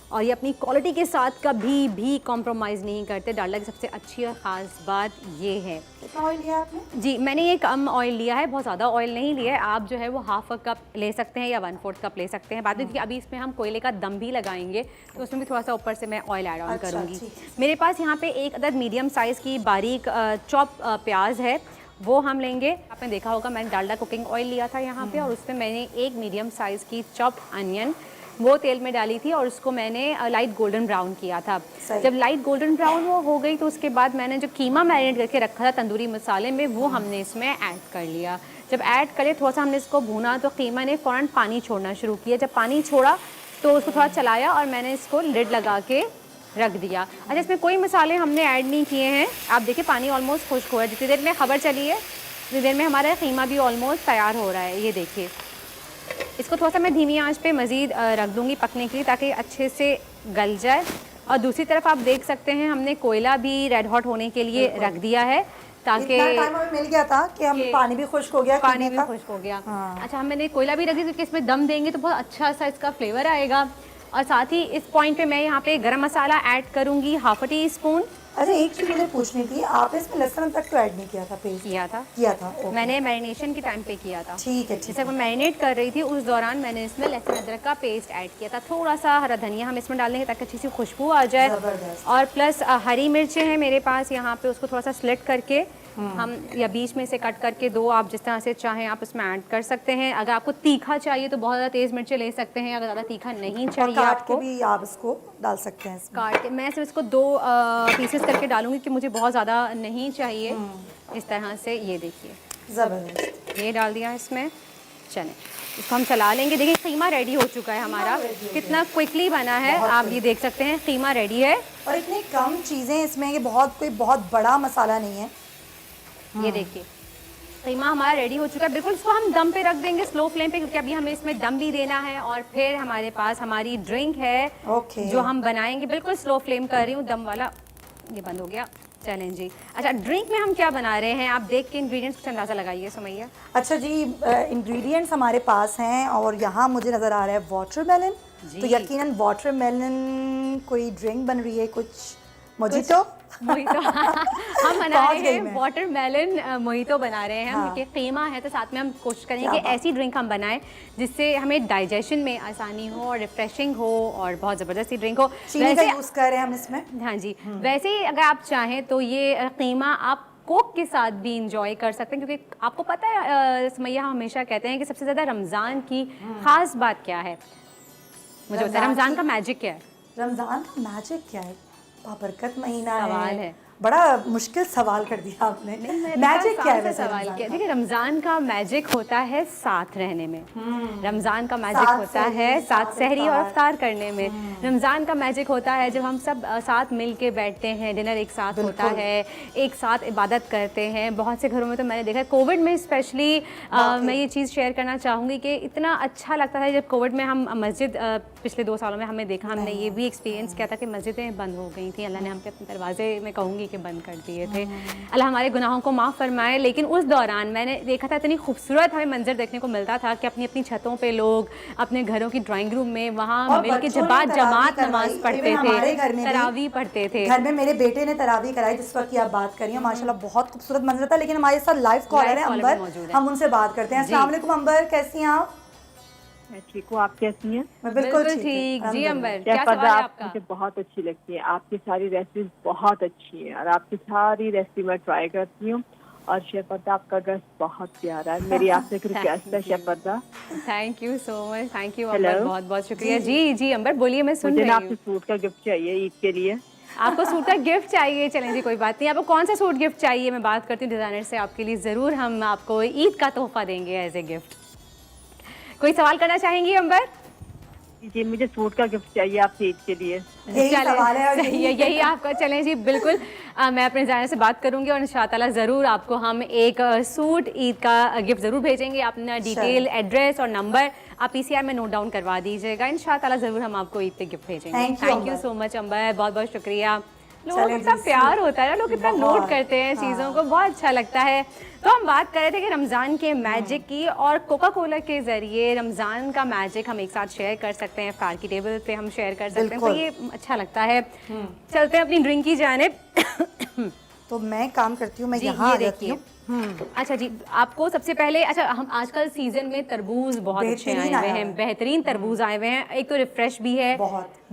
और ये अपनी क्वालिटी के साथ कभी भी कॉम्प्रोमाइज़ नहीं करते। डालडा की सबसे अच्छी और ख़ास बात ये है। कितना ऑयल लिया आपने? जी, मैंने ये कम ऑयल लिया है, बहुत ज़्यादा ऑयल नहीं लिया है। आप जो है वो हाफ कप ले सकते हैं या 1/4 कप ले सकते हैं। बाद में अभी इसमें हम कोयले का दम भी लगाएंगे, तो उसमें भी थोड़ा सा ऊपर से मैं ऑयल ऐड ऑन करूँगी। मेरे पास यहाँ पे 1 अदद मीडियम साइज़ की बारीक चॉप प्याज है, वो हम लेंगे। आपने देखा होगा मैंने डालडा कुकिंग ऑयल लिया था यहाँ पे, और उसमें मैंने 1 मीडियम साइज़ की चॉप अनियन वो तेल में डाली थी, और उसको मैंने लाइट गोल्डन ब्राउन किया था। जब लाइट गोल्डन ब्राउन वो हो गई तो उसके बाद मैंने जो कीमा मैरिनेट करके रखा था तंदूरी मसाले में, वो हमने इसमें ऐड कर लिया। जब ऐड करे थोड़ा सा हमने इसको भूना तो कीमा ने फ़ौरन पानी छोड़ना शुरू किया। जब पानी छोड़ा तो उसको थोड़ा चलाया और मैंने इसको लिड लगा के रख दिया। अच्छा, इसमें कोई मसाले हमने ऐड नहीं किए हैं। आप देखिए पानी ऑलमोस्ट खुश्क हो है, जितनी देर में खबर चली है उतनी देर में हमारा कीमा भी ऑलमोस्ट तैयार हो रहा है। ये देखिए, इसको थोड़ा सा मैं धीमी आंच पे मज़ीद रख दूंगी पकने के लिए, ताकि अच्छे से गल जाए। और दूसरी तरफ आप देख सकते हैं हमने कोयला भी रेड हॉट होने के लिए रख दिया है, ताकि इतना टाइम हमें मिल गया था कि हम पानी भी खुश्क हो गया, पानी भी खुश्क हो गया। अच्छा, हमने कोयला भी रख दिया क्योंकि इसमें दम देंगे तो बहुत अच्छा सा इसका फ्लेवर आएगा। और साथ ही इस पॉइंट पे मैं यहाँ पे गरम मसाला ऐड करूँगी, हाफ टी स्पून। अच्छा, एक चीज़ मुझे पूछनी थी, आपने इसमें लहसुन तक तो ऐड नहीं किया था? पेस्ट किया था मैंने मैरिनेशन के टाइम पे किया था। ठीक है। जैसे मैं मैरिनेट कर रही थी उस दौरान मैंने इसमें लहसुन अदरक का पेस्ट ऐड किया था। थोड़ा सा हरा धनिया हम इसमें डालेंगे ताकि अच्छी सी खुशबू आ जाए, और प्लस हरी मिर्चें हैं मेरे पास यहाँ पे, उसको थोड़ा सा स्लिट करके हम या बीच में से कट करके दो, आप जिस तरह से चाहें आप इसमें ऐड कर सकते हैं। अगर आपको तीखा चाहिए तो बहुत ज़्यादा तेज़ मिर्चें ले सकते हैं, अगर ज़्यादा तीखा नहीं चाहिए आपको भी आप इसको डाल सकते हैं। काट के मैं सिर्फ इसको 2 पीसेस करके डालूंगी कि मुझे बहुत ज़्यादा नहीं चाहिए। इस तरह से ये देखिए, ज़बरदस्त, ये डाल दिया इसमें। चलें, इसको हम चला लेंगे। देखिए कीमा रेडी हो चुका है हमारा, कितना क्विकली बना है, आप ये देख सकते हैं कीमा रेडी है। और इतनी कम चीज़ें इसमें, ये कोई बहुत बड़ा मसाला नहीं है। ये देखिए कीमा हमारा रेडी हो चुका है बिल्कुल। इसको हम दम पे रख देंगे स्लो फ्लेम पे, क्योंकि अभी हमें इसमें दम भी देना है। और फिर हमारे पास हमारी ड्रिंक है जो हम बनाएंगे, बिल्कुल स्लो फ्लेम कर रही हूँ, दम वाला ये बंद हो गया। चलें जी। अच्छा, ड्रिंक में हम क्या बना रहे हैं आप देख के इंग्रेडिएंट्स कुछ अंदाज़ा लगाइए सुमैया। अच्छा जी, इंग्रेडिएंट्स हमारे पास हैं, और यहाँ मुझे नज़र आ रहा है वाटरमेलन। तो यकीनन वाटरमेलन कोई ड्रिंक बन रही है, कुछ मोजितो हम बना रहे हैं वाटरमेलन मोहितो बना रहे हैं हम, क्योंकि कीमा है तो साथ में हम कोशिश करेंगे कि ऐसी ड्रिंक हम बनाएं जिससे हमें डाइजेशन में आसानी हो और रिफ्रेशिंग हो और बहुत ज़बरदस्ती ड्रिंक हो। चीनी का यूज़ कर रहे हैं हम इसमें। हाँ जी, वैसे ही अगर आप चाहें तो ये कीमा आप कोक के साथ भी इंजॉय कर सकते हैं, क्योंकि आपको पता है सुमैया हमेशा कहते हैं कि सबसे ज़्यादा रमज़ान की ख़ास बात क्या है, मुझे पता है रमज़ान का मैजिक क्या है। रमज़ान का मैजिक क्या है? बाबरकत महीना है, बड़ा मुश्किल सवाल कर दिया आपने। मैजिक क्या है वैसे सवाल किया? देखिए, रमज़ान का मैजिक होता है साथ रहने में, रमज़ान का मैजिक होता है साथ सहरी और इफ्तार करने में, रमज़ान का मैजिक होता है जब हम सब साथ मिल के बैठते हैं, डिनर एक साथ होता है, एक साथ इबादत करते हैं। बहुत से घरों में तो मैंने देखा है, कोविड में स्पेशली मैं ये चीज़ शेयर करना चाहूँगी कि इतना अच्छा लगता है जब कोविड में हम मस्जिद, पिछले 2 सालों में हमें देखा, हमने ये भी एक्सपीरियंस किया था कि मस्जिदें बंद हो गई थी। अल्लाह ने हम पे अपने दरवाजे में कहूँगी कि बंद कर दिए थे। अल्लाह हमारे गुनाहों को माफ़ फरमाए। लेकिन उस दौरान मैंने देखा था इतनी खूबसूरत हमें मंजर देखने को मिलता था कि अपनी अपनी छतों पे लोग अपने घरों की ड्राइंग रूम में वहाँ मिल के जमात नमाज पढ़ते थे, तरावी पढ़ते थे। घर में मेरे बेटे ने तरावी कराई जिस वक्त की आप बात करी हैं, माशाल्लाह बहुत खूबसूरत मंजर था। लेकिन हमारे साथ लाइव कॉलर है अंबर, हम उनसे बात करते हैं। अस्सलाम वालेकुम अंबर, कैसी हैं आप? मैं ठीक हूँ, आप कैसी हैं? मैं बिल्कुल ठीक जी। अंबर, क्या सवाल है आपका? मुझे बहुत अच्छी लगती है, आपकी सारी रेसिपीज बहुत अच्छी है और आपकी सारी रेसिपी मैं ट्राई करती हूँ। और शेफर्दा, आपका ड्रेस बहुत प्यारा है। मेरी आपसे एक रिक्वेस्ट है Shefarda. Thank you so much, thank you Amber, बहुत बहुत शुक्रिया। जी जी अंबर बोलिए, मैं सुन रही हूँ। आपसे सूट का गिफ्ट चाहिए ईद के लिए। आपको सूट का गिफ्ट चाहिए? चलें जी, कोई बात नहीं। आपको कौन सा सूट गिफ्ट चाहिए? मैं बात करती हूँ डिज़ाइनर से, आपके लिए ज़रूर हम आपको ईद का तोहफा देंगे एज ए गिफ्ट। कोई सवाल करना चाहेंगी अंबर? जी, मुझे सूट का गिफ्ट चाहिए आपसे ईद के लिए। यही सवाल है और यही आपका। चलें जी, बिल्कुल मैं अपने डिज़ाइनर से बात करूंगी और इंशाअल्लाह ज़रूर आपको हम एक सूट ईद का गिफ्ट ज़रूर भेजेंगे। अपना डिटेल, एड्रेस और नंबर आप PCR में नोट डाउन करवा दीजिएगा। इंशाअल्लाह ज़रूर हम आपको ईद पे गिफ्ट भेजेंगे। थैंक यू सो मच अंबर, बहुत बहुत शुक्रिया। लोगों को कितना प्यार होता है ना, लोग कितना नोट करते हैं चीज़ों को, बहुत अच्छा लगता है। तो हम बात कर रहे थे कि रमज़ान के मैजिक की, और कोका कोला के ज़रिए रमज़ान का मैजिक हम एक साथ शेयर कर सकते हैं, इफ्तार की टेबल पे हम शेयर कर सकते हैं, तो ये अच्छा लगता है। चलते हैं अपनी ड्रिंक की जानिब। तो मैं काम करती हूँ, मैं यहाँ आ जाती हूँ। अच्छा जी, आपको सबसे पहले, अच्छा हम आजकल सीजन में तरबूज बहुत अच्छे आए हुए हैं, बेहतरीन तरबूज आए हुए हैं। एक तो रिफ्रेश भी है,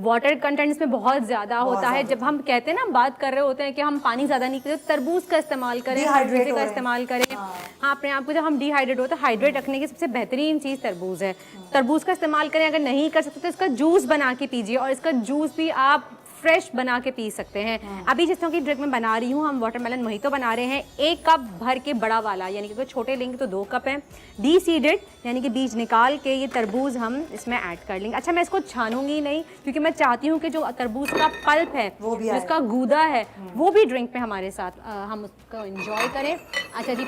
वाटर कंटेंट इसमें बहुत ज़्यादा होता है। जब हम कहते हैं ना, बात कर रहे होते हैं कि हम पानी ज़्यादा नहीं पीते, तरबूज का इस्तेमाल करें, खरबूजे का इस्तेमाल करें। हाँ, अपने आप को जब हम डिहाइड्रेट होते हैं, हाइड्रेट रखने की सबसे बेहतरीन चीज़ तरबूज है। तरबूज का इस्तेमाल करें। अगर नहीं कर सकते तो इसका जूस बना के पीजिए, और इसका जूस भी आप फ्रेश बना के पी सकते हैं। अभी जिस तरह की ड्रिंक में बना रही हूँ, हम वाटरमेलन मोहितो बना रहे हैं। 1 कप भर के बड़ा वाला, यानी कि अगर छोटे लेंगे तो 2 कप है। डीसीडेड यानी कि बीज निकाल के ये तरबूज हम इसमें ऐड कर लेंगे। अच्छा, मैं इसको छानूंगी नहीं, क्योंकि मैं चाहती हूँ कि जो तरबूज का पल्प है, जिसका गूदा है, वो भी ड्रिंक में हमारे साथ हम उसको एंजॉय करें। अच्छा जी,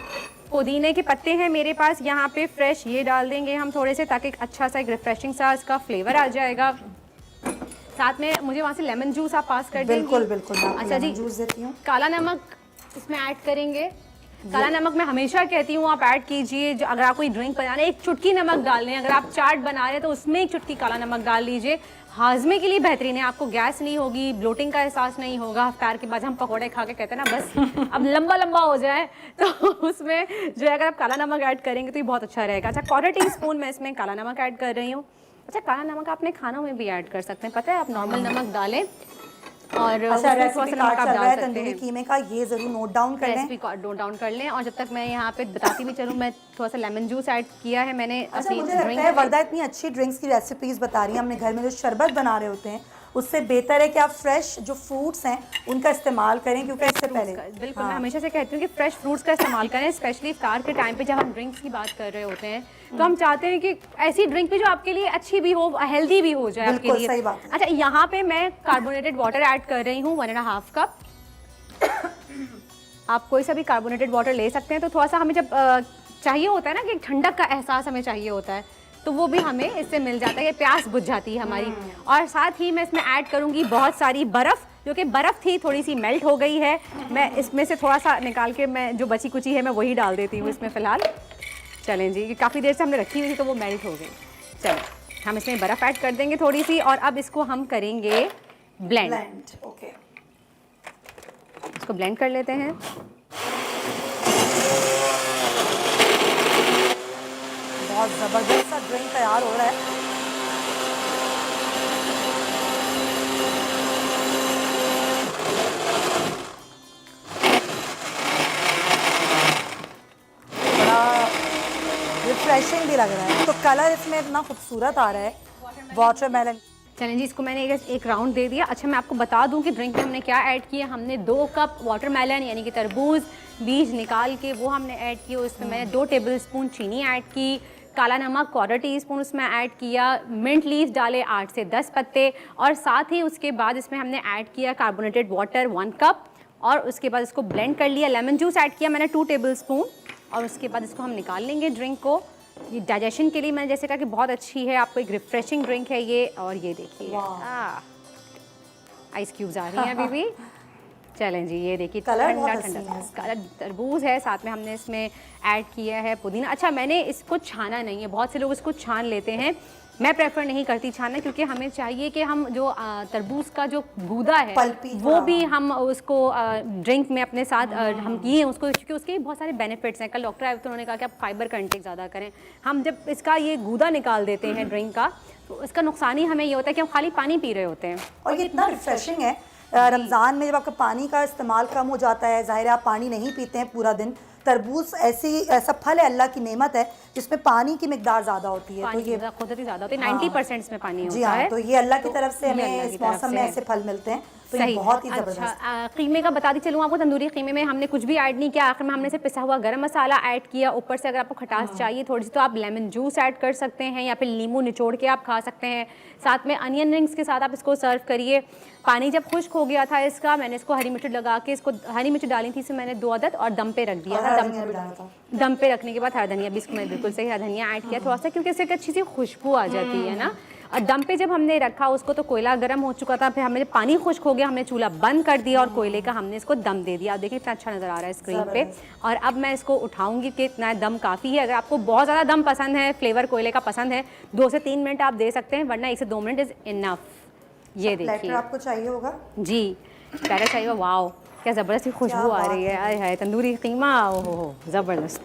पुदीने के पत्ते हैं मेरे पास यहाँ पे फ्रेश, ये डाल देंगे हम थोड़े से, ताकि अच्छा सा एक रिफ्रेशिंग सा इसका फ्लेवर आ जाएगा। साथ में मुझे वहाँ से लेमन जूस आप पास कर देंगे? बिल्कुल बिल्कुल। अच्छा जी, जूस देती हूँ। काला नमक इसमें ऐड करेंगे। काला नमक मैं हमेशा कहती हूँ आप ऐड कीजिए। जो अगर आप कोई ड्रिंक बना रहे हैं, 1 चुटकी नमक डाल लें। अगर आप चाट बना रहे हैं तो उसमें 1 चुटकी काला नमक डाल लीजिए। हाजमे के लिए बेहतरीन है, आपको गैस नहीं होगी, ब्लोटिंग का एहसास नहीं होगा। इफ्तार के बाद हम पकौड़े खा के कहते हैं ना, बस अब लंबा लंबा हो जाए, तो उसमें जो है अगर आप काला नमक ऐड करेंगे तो ये बहुत अच्छा रहेगा। अच्छा, 1/4 टीस्पून मैं इसमें काला नमक ऐड कर रही हूँ। अच्छा, काला नमक अपने खानों में भी ऐड कर सकते हैं, पता है, आप नॉर्मल नमक डालें और अच्छा, रेसिपी कार्ड चल रहा है तंदूरी कीमे का, ये जरूर नोट डाउन कर लें। रेसिपी कार्ड नोट डाउन कर लें। और जब तक मैं यहाँ पे बताती भी चलूँ, मैं थोड़ा सा लेमन जूस ऐड किया है मैंने। अच्छा, मुझे लगता है वर्दा इतनी अच्छी ड्रिंक्स की रेसिपीज बता रही हैं, हमने घर में जो शरबत बना रहे होते हैं, उससे बेहतर है कि आप फ्रेश जो फ्रूट्स हैं उनका इस्तेमाल करें, क्योंकि इससे पहले बिल्कुल मैं हमेशा से कहती हूँ कि फ्रेश फ्रूट्स का इस्तेमाल करें, स्पेशली इफ्तार के टाइम पे जब हम ड्रिंक्स की बात कर रहे होते हैं, तो हम चाहते हैं कि ऐसी ड्रिंक भी जो आपके लिए अच्छी भी हो, हेल्दी भी हो जाए आपके लिए। सही बात है। अच्छा, यहाँ पे मैं कार्बोनेटेड वाटर ऐड कर रही हूँ 1.5 कप। आप कोई सा भी कार्बोनेटेड वाटर ले सकते हैं। तो थोड़ा सा हमें जब चाहिए होता है ना कि ठंडक का एहसास हमें चाहिए होता है, तो वो भी हमें इससे मिल जाता है, प्यास बुझ जाती है हमारी। और साथ ही मैं इसमें ऐड करूँगी बहुत सारी बर्फ़, जो कि बर्फ़ थी थोड़ी सी मेल्ट हो गई है। मैं इसमें से थोड़ा सा निकाल के, मैं जो बची कुची है मैं वही डाल देती हूँ इसमें फ़िलहाल। चलें जी, काफ़ी देर से हमने रखी हुई थी तो वो मेल्ट हो गई। चलें, हम इसमें बर्फ़ ऐड कर देंगे थोड़ी सी, और अब इसको हम करेंगे ब्लेंड। ओके, इसको ब्लेंड कर लेते हैं। बहुत ज़बरदस्त सा ड्रिंक तैयार हो रहा है। रिफ्रेशिंग भी लग रहा है। तो कलर इसमें इतना खूबसूरत आ रहा है वाटरमेलन। चलें जी, इसको मैंने एक राउंड दे दिया। अच्छा, मैं आपको बता दूं कि ड्रिंक में हमने क्या ऐड किया। हमने 2 कप वाटरमेलन यानी कि तरबूज बीज निकाल के वो हमने ऐड किया। उसमें मैंने 2 टेबलस्पून चीनी ऐड की, काला नमक 1/4 टीस्पून उसमें ऐड किया, मिंट लीफ डाले 8 से 10 पत्ते, और साथ ही उसके बाद इसमें हमने ऐड किया कार्बोनेटेड वाटर 1 कप, और उसके बाद इसको ब्लेंड कर लिया। लेमन जूस ऐड किया मैंने 2 टेबलस्पून, और उसके बाद इसको हम निकाल लेंगे ड्रिंक को। ये डाइजेशन के लिए मैंने जैसे कहा कि बहुत अच्छी है, आपको एक रिफ्रेशिंग ड्रिंक है ये। और ये देखिए आइस क्यूब्स आ रही हैं अभी भी। चलें जी, ये देखिए ठंडा ठंडा काला तरबूज है, साथ में हमने इसमें ऐड किया है पुदीना। अच्छा, मैंने इसको छाना नहीं है, बहुत से लोग इसको छान लेते हैं, मैं प्रेफर नहीं करती छानना, क्योंकि हमें चाहिए कि हम जो तरबूज का जो गूदा है वो भी हम उसको ड्रिंक में अपने साथ हम किए उसको, क्योंकि उसके बहुत सारे बेनिफिट्स हैं। कल डॉक्टर आए तो उन्होंने कहा कि आप फाइबर का इंटेक ज़्यादा करें। हम जब इसका ये गूदा निकाल देते हैं ड्रिंक का, तो इसका नुकसान ही हमें ये होता है कि हम खाली पानी पी रहे होते हैं। और ये इतना रिफ्रेशिंग है रमज़ान में, जब आपका पानी का इस्तेमाल कम हो जाता है, ज़ाहिर है आप पानी नहीं पीते हैं पूरा दिन। तरबूज ऐसा फल है, अल्लाह की नेमत है जिसमें पानी की मिकदार ज़्यादा होती है, तो ये खुदरती ज़्यादा होती है, 90% इसमें पानी होता है। जी हाँ, तो ये अल्लाह की तरफ से हमें इस मौसम में ऐसे फल मिलते हैं, तो ये बहुत ही ज़बरदस्त। अच्छा, कीमे का बताती चलूँ आपको। तंदूरी कीमे में हमने कुछ भी ऐड नहीं किया, आखिर में हमने सिर्फ पिसा हुआ गरम मसाला ऐड किया। ऊपर से अगर आपको खटास चाहिए थोड़ी सी तो आप लेमन जूस ऐड कर सकते हैं, या फिर नींबू निचोड़ के आप खा सकते हैं। साथ में अनियन रिंग्स के साथ आप इसको सर्व करिए। पानी जब खुश्क हो गया था इसका, मैंने इसको हरी मिर्च लगा के, इसको हरी मिर्च डाली थी, इसमें मैंने 2 अदद और दम पे रख दिया था। दम पे रखने के बाद हरा धनिया भी इसको मैंने बिल्कुल सही हरा धनिया ऐड किया थोड़ा सा, क्योंकि इससे एक अच्छी सी खुशबू आ जाती है ना। और दम पे जब हमने रखा उसको तो कोयला गर्म हो चुका था, फिर हमने जब पानी खुश्क हो गया हमने चूल्हा बंद कर दिया और कोयले का हमने इसको दम दे दिया। देखिए इतना अच्छा नज़र आ रहा है स्क्रीन पे। और अब मैं इसको उठाऊंगी कि इतना दम काफ़ी है। अगर आपको बहुत ज़्यादा दम पसंद है, फ्लेवर कोयले का पसंद है, 2 से 3 मिनट आप दे सकते हैं, वरना 1 से 2 मिनट इज़ इनफ। ये देखिए आपको चाहिए होगा जी, प्यारा चाहिए। वाओ, क्या ज़बरदस्त खुशबू आ रही है। आय हाय, तंदूरी कीमा, ओहो ज़बरदस्त।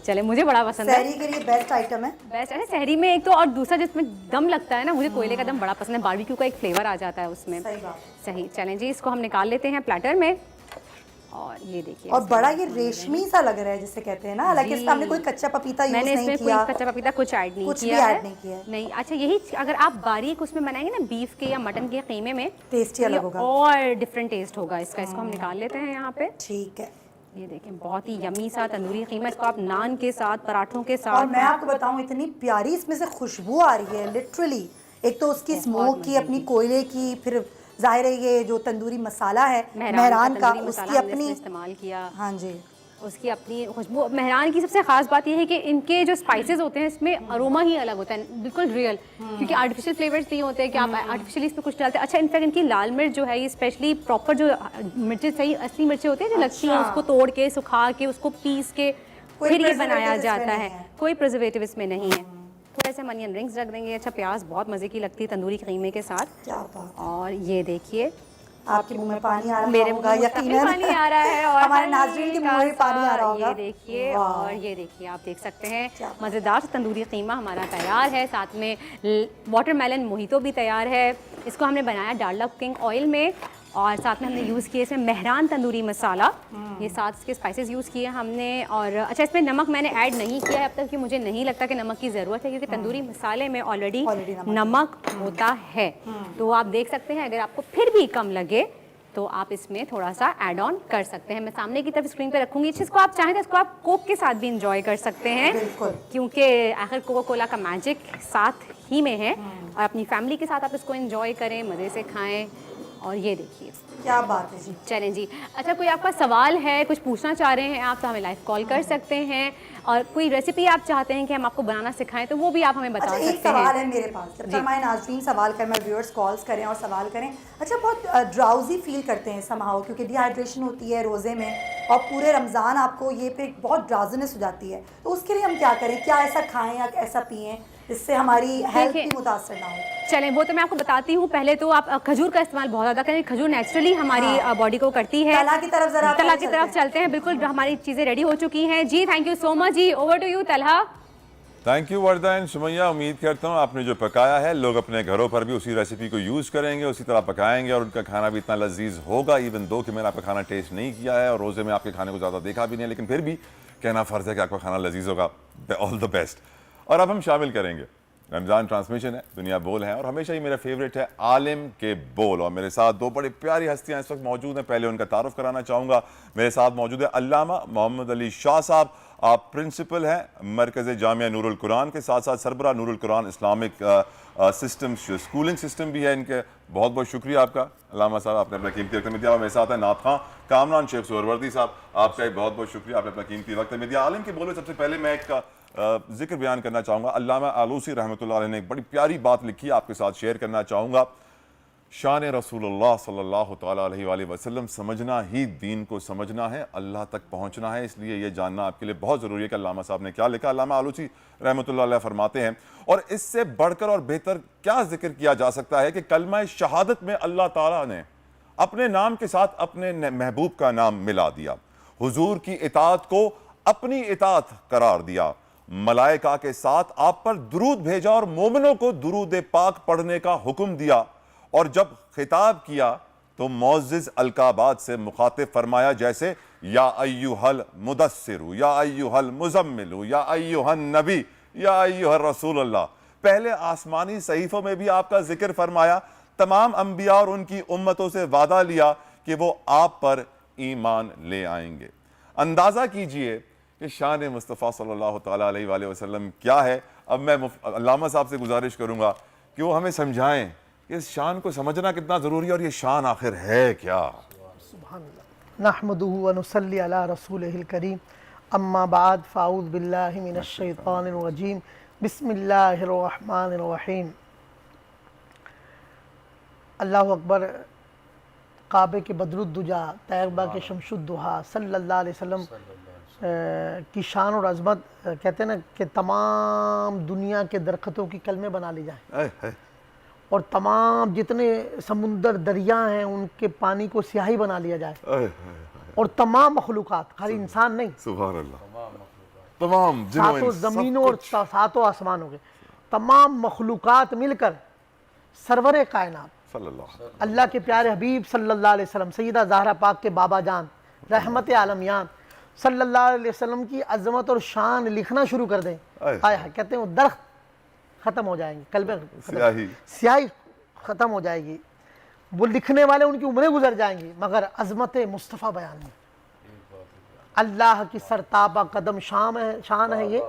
चले, मुझे बड़ा पसंद है, सहरी के लिए बेस्ट आइटम है। बेस्ट है सहरी में एक तो, और दूसरा जिसमें दम लगता है ना, मुझे कोयले का दम बड़ा पसंद है, बारबेक्यू का एक फ्लेवर आ जाता है उसमें। सही। चलें जी, इसको हम निकाल लेते हैं प्लेटर में। और ये देखिए, और बड़ा ये रेशमी सा लग रहा है जिसे कहते हैं ना, हालांकि इसमें हमने कोई कच्चा पपीता यूज नहीं किया। मैंने इसमें कोई कच्चा पपीता कुछ ऐड नहीं किया है। नहीं, अच्छा, यही अगर आप बारीक उसमें बनाएंगे ना बीफ के या मटन के कीमे में, टेस्ट अलग होगा और डिफरेंट टेस्ट होगा इसका। इसको हम निकाल लेते हैं यहाँ पे। ठीक है, ये देखें, बहुत ही यमी सा तंदूरी कीमा। इसको आप नान के साथ, पराठों के साथ। और मैं आपको बताऊं, इतनी प्यारी इसमें से खुशबू आ रही है लिटरली। एक तो उसकी स्मोक की, अपनी कोयले की, फिर जाहिर है ये जो तंदूरी मसाला है मेहरान का, उसकी अपनी इस्तेमाल किया। हाँ जी, उसकी अपनी खुशबू। मेहरान की सबसे खास बात यह है कि इनके जो स्पाइसेस होते हैं इसमें अरोमा ही अलग होता है, बिल्कुल रियल, क्योंकि आर्टिफिशियल फ्लेवर्स नहीं होते कि आप आर्टिफिशियली इसमें कुछ डालते हैं। अच्छा, इनफैक्ट इनकी लाल मिर्च जो है, ये स्पेशली प्रॉपर जो मिर्चें सही असली मिर्चें होती हैं जो लगती हैं, उसको तोड़ के, सुखा के, उसको पीस के फिर ये बनाया जाता है। कोई प्रिजर्वेटिव इसमें नहीं है। थोड़े से अनियन रिंग्स रख देंगे। अच्छा, प्याज बहुत मज़े की लगती है तंदूरी कीमे के साथ। क्या बात। और ये देखिए, आपके मुंह में पानी आ रहा मेरे मुंह में पानी आ रहा है, और हमारे नाज़रीन के मुंह में पानी आ रहा होगा। ये देखिए, और ये देखिए, आप देख सकते हैं मज़ेदार सा तंदूरी कीमा हमारा तैयार है। साथ में वाटरमेलन मोहितो भी तैयार है। इसको हमने बनाया डालडा कुकिंग ऑयल में, और साथ में हमने यूज़ किए इसमें मेहरान तंदूरी मसाला, ये साथ इसके स्पाइसेस यूज़ किए हमने। और अच्छा, इसमें नमक मैंने ऐड नहीं किया है अब तक, कि मुझे नहीं लगता कि नमक की ज़रूरत है, क्योंकि तंदूरी मसाले में ऑलरेडी नमक होता है। तो आप देख सकते हैं, अगर आपको फिर भी कम लगे तो आप इसमें थोड़ा सा ऐड ऑन कर सकते हैं। मैं सामने की तरफ स्क्रीन पे रखूंगी। इसको आप चाहें तो इसको आप कोक के साथ भी इंजॉय कर सकते हैं, क्योंकि आखिर कोका कोला का मैजिक साथ ही में है। और अपनी फैमिली के साथ आप इसको इंजॉय करें, मज़े से खाएं। और ये देखिए, क्या बात है जी। चलें जी, अच्छा, कोई आपका सवाल है, कुछ पूछना चाह रहे हैं आप, तो हमें लाइव कॉल कर सकते हैं। और कोई रेसिपी आप चाहते हैं कि हम आपको बनाना सिखाएं, तो वो भी आप हमें बता सकते हैं। एक सवाल है मेरे पास, जब तक हमारे नाज़रीन सवाल करें, मैं व्यूअर्स कॉल्स करें और सवाल करें। अच्छा, बहुत ड्राउजी फील करते हैं समहाउ, क्योंकि डिहाइड्रेशन होती है रोज़े में, और पूरे रमज़ान आपको ये पे बहुत ड्राउजीनेस हो जाती है, तो उसके लिए हम क्या करें? क्या ऐसा खाएं या ऐसा पिएं जिससे हमारी हेल्थ भी मुतासर ना हो? चलें, वो तो मैं आपको बताती हूँ। पहले तो आप खजूर का इस्तेमाल बहुत ज़्यादा करें, खजूर नेचुरली हमारी बॉडी को करती है। तला की तरफ जरा तला की तरफ चलते हैं, बिल्कुल हमारी चीज़ें रेडी हो चुकी हैं जी। थैंक यू सो मच जी, over to you Talha. Thank you Warda and Sumaiya. उम्मीद करता हूँ आपने जो पकाया है, लोग अपने घरों पर भी उसी रेसिपी को यूज़ करेंगे, उसी तरह पकाएंगे, और उनका खाना भी इतना लजीज होगा। इवन दो कि मैंने आपका खाना टेस्ट नहीं किया है और रोज़े में आपके खाने को ज़्यादा देखा भी नहीं है, लेकिन फिर भी कहना फ़र्ज़ है कि आपका खाना लजीज होगा। All the best. और अब हम शामिल करेंगे रमज़ान ट्रांसमिशन है, दुनिया बोल है और हमेशा ही मेरा फेवरेट है आलिम के बोल। और मेरे साथ दो बड़ी प्यारी हस्तियां इस वक्त मौजूद हैं। पहले उनका तारुफ कराना चाहूँगा। मेरे साथ मौजूद है अल्लामा मोहम्मद अली शाह साहब। आप प्रिंसिपल हैं मरकज़ जामिया नूरुल कुरान के, साथ साथ सरबरा Noorul Quran Islamic system schooling system भी है इनके। बहुत बहुत शुक्रिया आपका अल्लामा साहब, आपने अपना कीमती वक्त में दिया। और मेरे साथ है नात खां कामरान शेख सोहरवर्दी साहब, आपका एक बहुत बहुत शुक्रिया, आपने अपना कीमती वक्त में दिया। आलिम के बोल में सबसे पहले मैं एक जिक्र बयान करना चाहूँगा। अल्लामा आलूसी रहमतुल्लाह अलैह ने एक बड़ी प्यारी बात लिखी, आपके साथ शेयर करना चाहूँगा। शान रसूलुल्लाह सल्लल्लाहु तआला अलैहि वसल्लम समझना ही दीन को समझना है, अल्लाह तक पहुँचना है। इसलिए ये जानना आपके लिए बहुत ज़रूरी है कि अल्लामा साहब ने क्या लिखा। अल्लामा आलूसी रहमतुल्लाह अलैह फरमाते हैं, और इससे बढ़कर और बेहतर क्या जिक्र किया जा सकता है कि कलमा शहादत में अल्लाह ताला ने अपने नाम के साथ अपने महबूब का नाम मिला दिया, हुजूर की इताअत को अपनी इताअत करार दिया, मलाइका के साथ आप पर दुरूद भेजा और मोमिनों को दुरूद पाक पढ़ने का हुक्म दिया। और जब खिताब किया तो मौजिज़ अलकाबाद से मुखातिब फरमाया, जैसे या अय्युहल मुदस्सिरु, या अय्युहल मुज़म्मिलु, या अय्युहन नबी, या अय्युहर रसूलुल्लाह। पहले आसमानी सहीफ़ों में भी आपका जिक्र फरमाया, तमाम अंबिया और उनकी उम्मतों से वादा लिया कि वो आप पर ईमान ले आएंगे। अंदाज़ा कीजिए कि शान मुस्तफ़ा सल्लल्लाहु तआला अलैहि वसल्लम क्या है। अब मैं अल्लामा साहब से गुजारिश करूँगा कि वो हमें समझाएं कि इस शान को समझना कितना ज़रूरी है और ये शान आखिर है क्या। नहमदुहु व नुसल्ली अला रसूलिहिल करीम, अम्मा बाद, फ़ाऊज़ बिल्लाहि मिनश शैतानिर रजीम, बिस्मिल्लाहिर रहमानिर रहीम। अल्लाहु अकबर। काबे के बदरुद्दुजा, तैयबा के शमशुद्दुहा सल्लल्लाहु अलैहि वसल्लम की शान और अज़मत, कहते हैं ना कि तमाम दुनिया के दरख्तों की कलमे बना ली जाए और तमाम जितने समुंदर दरिया हैं उनके पानी को स्याही बना लिया जाए और तमाम मखलूक़ात, खाली इंसान नहीं, सुभान अल्लाह, तमाम सातों ज़मीनों और सातों आसमानों के तमाम मखलूक़ात मिलकर सरवरे कायनात अल्लाह के प्यारे हबीब सल्लल्लाहु अलैहि वसल्लम सैयदा ज़हरा पाक के बाबा जान रहमत आलमियान सल्लल्लाहु अलैहि वसल्लम की अज़मत और शान लिखना शुरू कर दें, आया कहते हैं वो दरख्त ख़त्म हो जाएंगे, कल्बें स्याही ख़त्म हो जाएगी, वो लिखने वाले उनकी उम्रें गुजर जाएंगी, मगर अज़मत मुस्तफ़ा बयान में अल्लाह की सरताबा कदम शान है ये,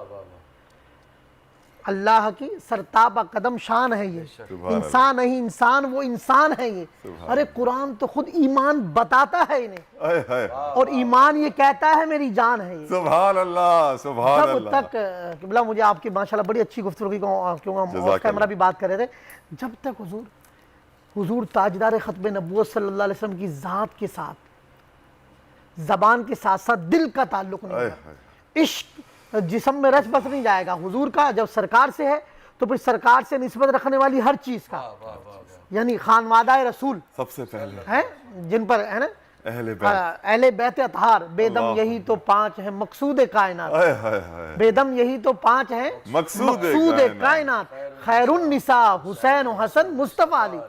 अल्लाह की सरताबा कदम शान है ये, इंसान नहीं इंसान, वो इंसान है ये। अरे कुरान तो खुद ईमान बताता है इन्हें और ईमान ये कहता है मेरी जान है ये। सुभान अल्लाह, सुभान अल्लाह। जब तक किबला, मुझे आपकी माशाल्लाह बड़ी अच्छी गुफ्तगू क्योंकि ऑफ कैमरा भी बात कर रहे थे, जब तक हुजूर ताजदार खत्म नबूवत सल्लल्लाहु अलैहि वसल्लम की ज़ात के साथ ज़बान के साथ साथ दिल का ताल्लुक नहीं है, इश्क जिस्म में रच बस नहीं जाएगा। हुजूर का जब सरकार से है तो फिर सरकार से निस्बत रखने वाली हर चीज का, यानी खानवादा रसूल सबसे पहले है, जिन पर है ना अहले बैत अतहार, बेदम यही तो पांच है मकसूद कायनात, बेदम यही तो पांच है मकसूद कायनात, खैरुन निसा हुसैन हसन मुस्तफा अली।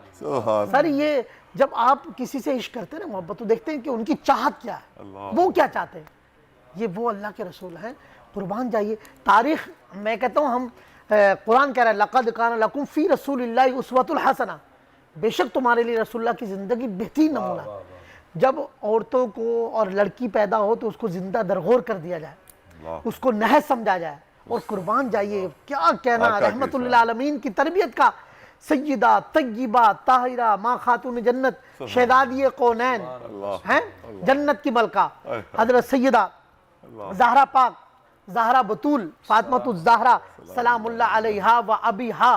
सर ये जब आप किसी से इश्क करते हैं ना, मोहब्बत, तो देखते हैं कि उनकी चाहत क्या है, वो क्या चाहते हैं, ये वो अल्लाह के रसूल हैं। कुर्बान जाइए तारीख, मैं कहता हूँ हम कुरान कह रहा है लक़द कान लकुम फ़ी रसूलिल्लाहि उस्वतुल हसना, बेशक तुम्हारे लिए रसूलुल्लाह की ज़िंदगी बेहतरीन नमूना। जब औरतों को और लड़की पैदा हो तो उसको ज़िंदा दरगोर कर दिया जाए, उसको नहस समझा जाए, और कुर्बान जाइए क्या कहना रहमतुल लिल आलमीन की तरबियत का, सय्यदा तय्यबा ताहिरा माँ खातून जन्नत शहजादी कौनैन हैं, जन्नत की मलका हज़रत सय्यदा ज़हरा पाक ज़हरा बतूल फातिमातुज़ ज़हरा सलामुल्लाह अलैहा व अबीहा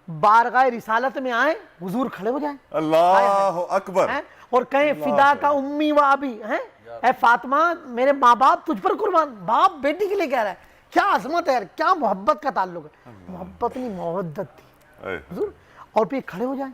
बारगाह रिसालत में आए, हुजूर खड़े हो जाए, अल्लाहु अकबर, और कहें फिदा का उम्मी व अबी हैं, ए फातिमा मेरे माँ बाप तुझ पर कुर्बान, बाप बेटी के लिए कह रहा है, क्या अज़मत है यार, क्या मोहब्बत का ताल्लुक है, मोहब्बत नहीं मोहब्बत थी हुजूर, और फिर खड़े हो जाए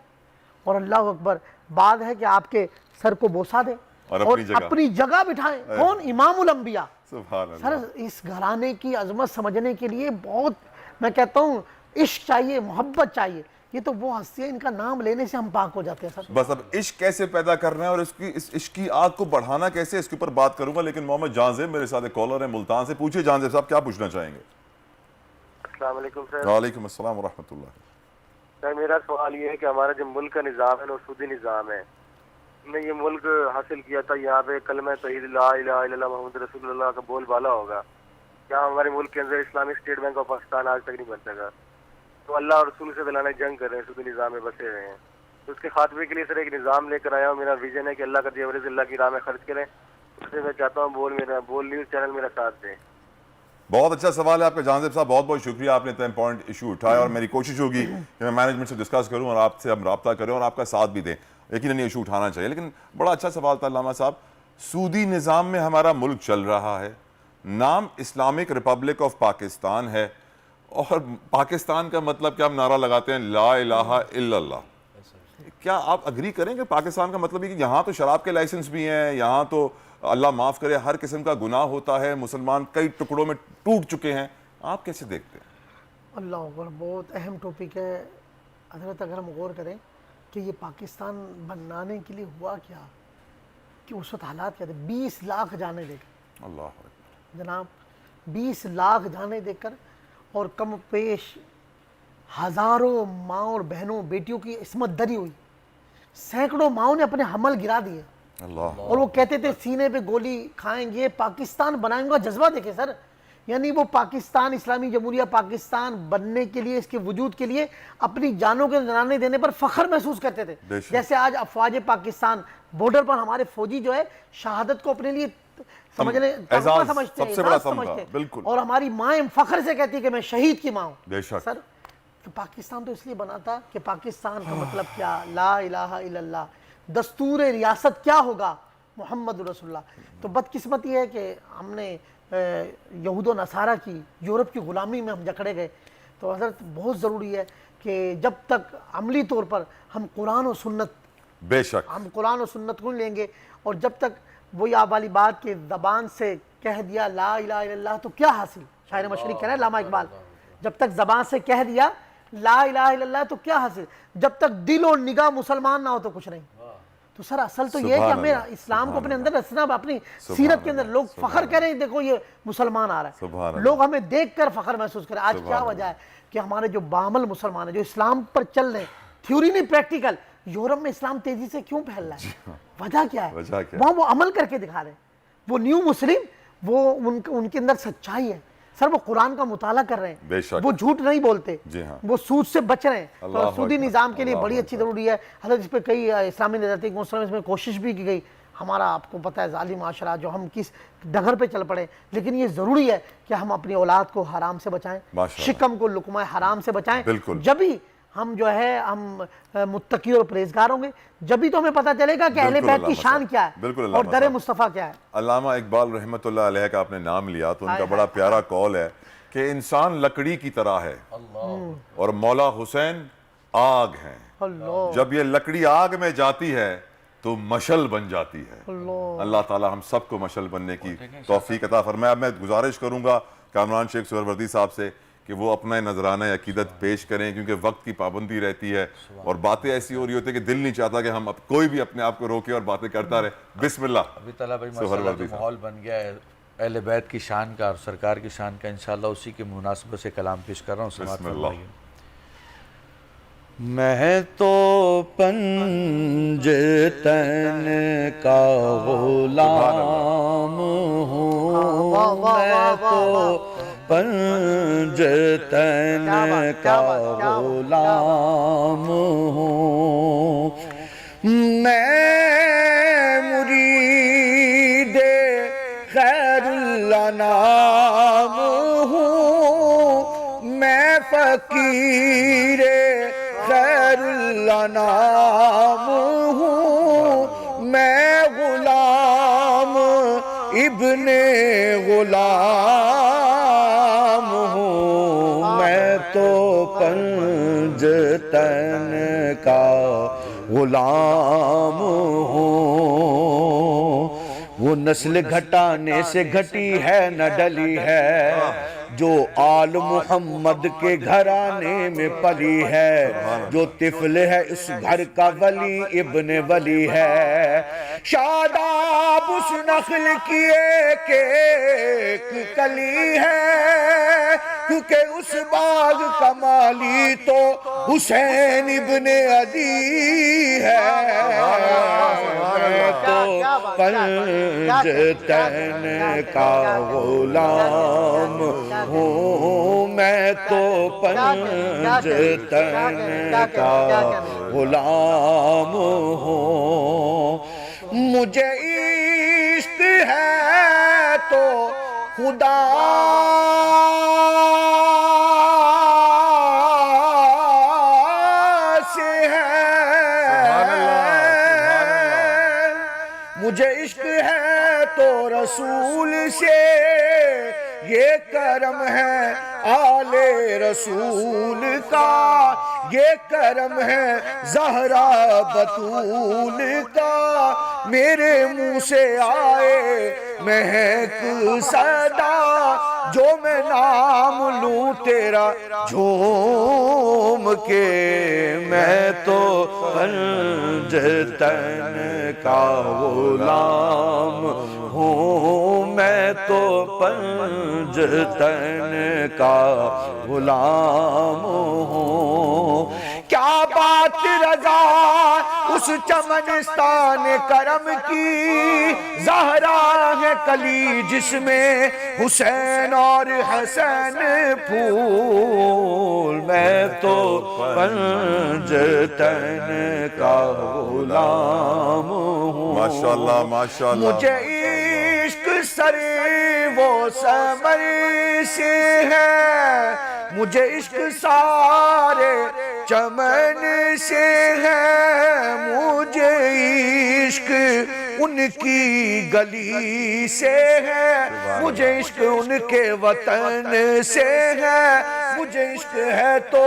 और अल्लाहु अकबर, बाद है कि आपके सर को बोसा दे और अपनी जगह बिठाएं, कौन, इमामुल अंबिया। सर इस घराने की अजमत समझने के लिए बहुत, मैं कहता हूँ इश्क चाहिए, मोहब्बत चाहिए, ये तो वो हस्ती है, इनका नाम लेने से हम पाक हो जाते हैं सर। बस अब इश्क कैसे पैदा करना है और इस इश्क की आग को बढ़ाना कैसे, इसके ऊपर बात करूंगा, लेकिन मोहम्मद जानजेब मेरे साथ एक कॉलर है मुल्तान से। पूछिए जानजेब साहब क्या पूछना चाहेंगे। अस्सलाम वालेकुम सर। वालेकुम अस्सलाम रहमतुल्लाह। सर मेरा सवाल ये है कि हमारा जो मुल्क का निज़ाम है वो सूदी निज़ाम है। हमने ये मुल्क हासिल किया था, यहाँ पे कलमा तौहीद ला इलाहा इल्लल्लाह मुहम्मद रसूलुल्लाह का बोलबाला होगा। क्या हमारे मुल्क के अंदर Islamic state bank of Pakistan आज तक नहीं बन सका? तो अल्लाह और रसूल से दिलाना जंग कर रहे हैं, सूदी निज़ाम में बसे हुए हैं। तो उसके खात्मे के लिए सर एक निज़ाम लेकर आया हूँ। मेरा विजन है कि अल्लाह का दिया अल्लाह की राह में खर्च करें। उससे मैं चाहता हूँ बोल न्यूज़ चैनल मेरा साथ दें। बहुत अच्छा सवाल है आपका जहांजेब साहब, बहुत बहुत शुक्रिया, आपने इतना इंपॉर्टेंट इशू उठाया और मेरी कोशिश होगी कि मैं मैनेजमेंट से डिस्कस करूं और आपसे हम रब्ता करें और आपका साथ भी दें। यकीनन ये इशू उठाना चाहिए। लेकिन बड़ा अच्छा सवाल था अल्लामा साहब, सूदी निज़ाम में हमारा मुल्क चल रहा है, नाम इस्लामिक रिपब्लिक ऑफ पाकिस्तान है और पाकिस्तान का मतलब क्या हम नारा लगाते हैं ला इलाहा इल्लल्लाह। क्या आप अग्री करेंगे पाकिस्तान का मतलब है कि यहाँ तो शराब के लाइसेंस भी हैं, यहाँ तो अल्लाह माफ़ करे हर किस्म का गुनाह होता है, मुसलमान कई टुकड़ों में टूट चुके हैं, आप कैसे देखते हैं? अल्लाह अकबर, बहुत अहम टॉपिक है हज़रत। अगर हम गौर करें कि ये पाकिस्तान बनाने के लिए हुआ क्या, कि उस वक्त हालात क्या थे। 20 लाख जाने देकर, अल्लाह जनाब 20 लाख जाने देकर और कम पेश हज़ारों माँ और बहनों बेटियों की इसमत दरी हुई। सैकड़ों माओं ने अपने हमल गिरा दिए और वो कहते थे सीने पे गोली खाएंगे, पाकिस्तान बनाएंगे। जज्बा देखे सर, यानी वो पाकिस्तान इस्लामी जमहूरिया पाकिस्तान बनने के लिए, इसके वजूद के लिए अपनी जानों के निशाने देने पर फख्र महसूस करते थे। जैसे आज अफवाज पाकिस्तान बॉर्डर पर हमारे फौजी जो है शहादत को अपने लिए समझते हैं, बिल्कुल। और हमारी माएँ फख्र से कहती है कि मैं शहीद की माँ हूँ। सर तो पाकिस्तान तो इसलिए बना था कि पाकिस्तान का मतलब क्या, ला इलाहा इल्लल्लाह, दस्तूर रियासत क्या होगा, मोहम्मद रसूलुल्लाह। तो बदकिस्मती है कि हमने यहूद व नसारा की, यूरोप की ग़ुलामी में हम जकड़े गए। तो हज़रत बहुत ज़रूरी है कि जब तक अमली तौर पर हम कुरान और सुन्नत, बेशक हम कुरान और सुन्नत को लेंगे, और जब तक वही आप वाली बात के ज़बान से कह दिया ला इलाहा इल्लल्लाह तो क्या हासिल, शायर मशरक़ी कह रहे हैं लामा इकबाल, जब तक ज़बान से कह दिया ला इलाहा इल्लल्लाह तो क्या हासिल, जब तक दिल और निगाह मुसलमान ना हो तो कुछ नहीं। तो सर असल तो ये है कि हमें इस्लाम को अपने अंदर रखना, अपनी सीरत के अंदर। लोग फख्र करें देखो ये मुसलमान आ रहा है, लोग हमें देखकर फख्र महसूस करें। आज क्या वजह है कि हमारे जो बामल मुसलमान है, जो इस्लाम पर चल रहे हैं, थ्योरी नहीं प्रैक्टिकल, यूरोप में इस्लाम तेजी से क्यों फैल रहा है, वजह क्या है? वहाँ वो अमल करके दिखा रहे हैं, वो न्यू मुस्लिम, वो उनके अंदर सच्चाई है सर, वो कुरान का मुताला कर रहे हैं, वो झूठ नहीं बोलते, वो सूद से बच रहे हैं। तो सूदी निज़ाम के लिए बड़ी अच्छी ज़रूरी है। हज़रत इस पर कई इस्लामी नज़रिए मुस्लिम इसमें कोशिश भी की गई। हमारा आपको पता है ज़ालिम माशरा जो हम किस डगर पे चल पड़े, लेकिन ये ज़रूरी है कि हम अपनी औलाद को हराम से बचाएं, शिकम को लुकमा हराम से बचाएं। जब भी हम जो है हम मुत्तकी और परहेज़गार होंगे, जब भी तो हमें पता चलेगा कि अहले बैत की शान क्या है और दर मुस्तफ़ा क्या है। अल्लामा इकबाल रहमतुल्लाह अलैह का आपने नाम लिया तो उनका बड़ा प्यारा कौल है कि इंसान लकड़ी की तरह है और मौला हुसैन आग है। जब ये लकड़ी आग में जाती है तो मशल बन जाती है। अल्लाह ताला हम सबको मशल बनने की तौफीक अता फरमाए। अब मैं गुजारिश करूंगा कामरान शेख सुहरवर्दी साहब से कि वो अपना नजराना अकीदत पेश करें, क्योंकि वक्त की पाबंदी रहती है और बातें ऐसी हो रही होती है कि दिल नहीं चाहता कि हम अब कोई भी अपने आप को रोके और बातें करता रहे। बिस्मिल्लाह। अभी तला भाई माहौल बन गया है अहले बैत की शान का और सरकार की शान का, इंशाल्लाह उसी के मुनासिबत से कलाम पेश कर रहा हूँ। मैं तो पंजतन का गुलाम हूँ, मैं तो पंजतन का गुलाम हूँ, मैं मुरीद खैरुल्लाह नाम हूँ, मैं फकीर खैरुल्लाह नाम हूँ, मैं गुलाम इब्ने गुलाम हूँ, मैं तो पंजतन का गुलाम हूँ। वो नस्ल घटाने से घटी है न डली है, जो आल मोहम्मद के घराने में पली है, जो तिफल है इस घर का वली इब्ने वली है। शादाब उस नखल की एक कली है, क्योंकि उस बाग का माली तो हुसैन इब्ने अली है। मैं तो पंजतन का गुलाम हूँ, मैं तो पंजतन का गुलाम हूँ। मुझे इश्क है तो खुदा से है, मुझे इश्क है तो रसूल से, ये करम है आले रसूल का, ये करम है ज़हरा बतूल का। मेरे मुंह से आए महक सदा, जो मैं नाम लूं तेरा झूम के। मैं तो पंजतन का गुलाम हूँ, मैं तो पंजतन का गुलाम हूँ। क्या बात रज़ा उस चमनिस्तान करम की, ज़हरा है कली जिसमें हुसैन और हसन फूल। मैं तो पंजतन का गुलाम हूँ। माशाल्लाह माशाल्लाह। मुझे इश्क सरे वो समर से है, मुझे इश्क सारे चमन से है, मुझे इश्क उनकी गली से है, मुझे इश्क उनके वतन से है, मुझे इश्क है तो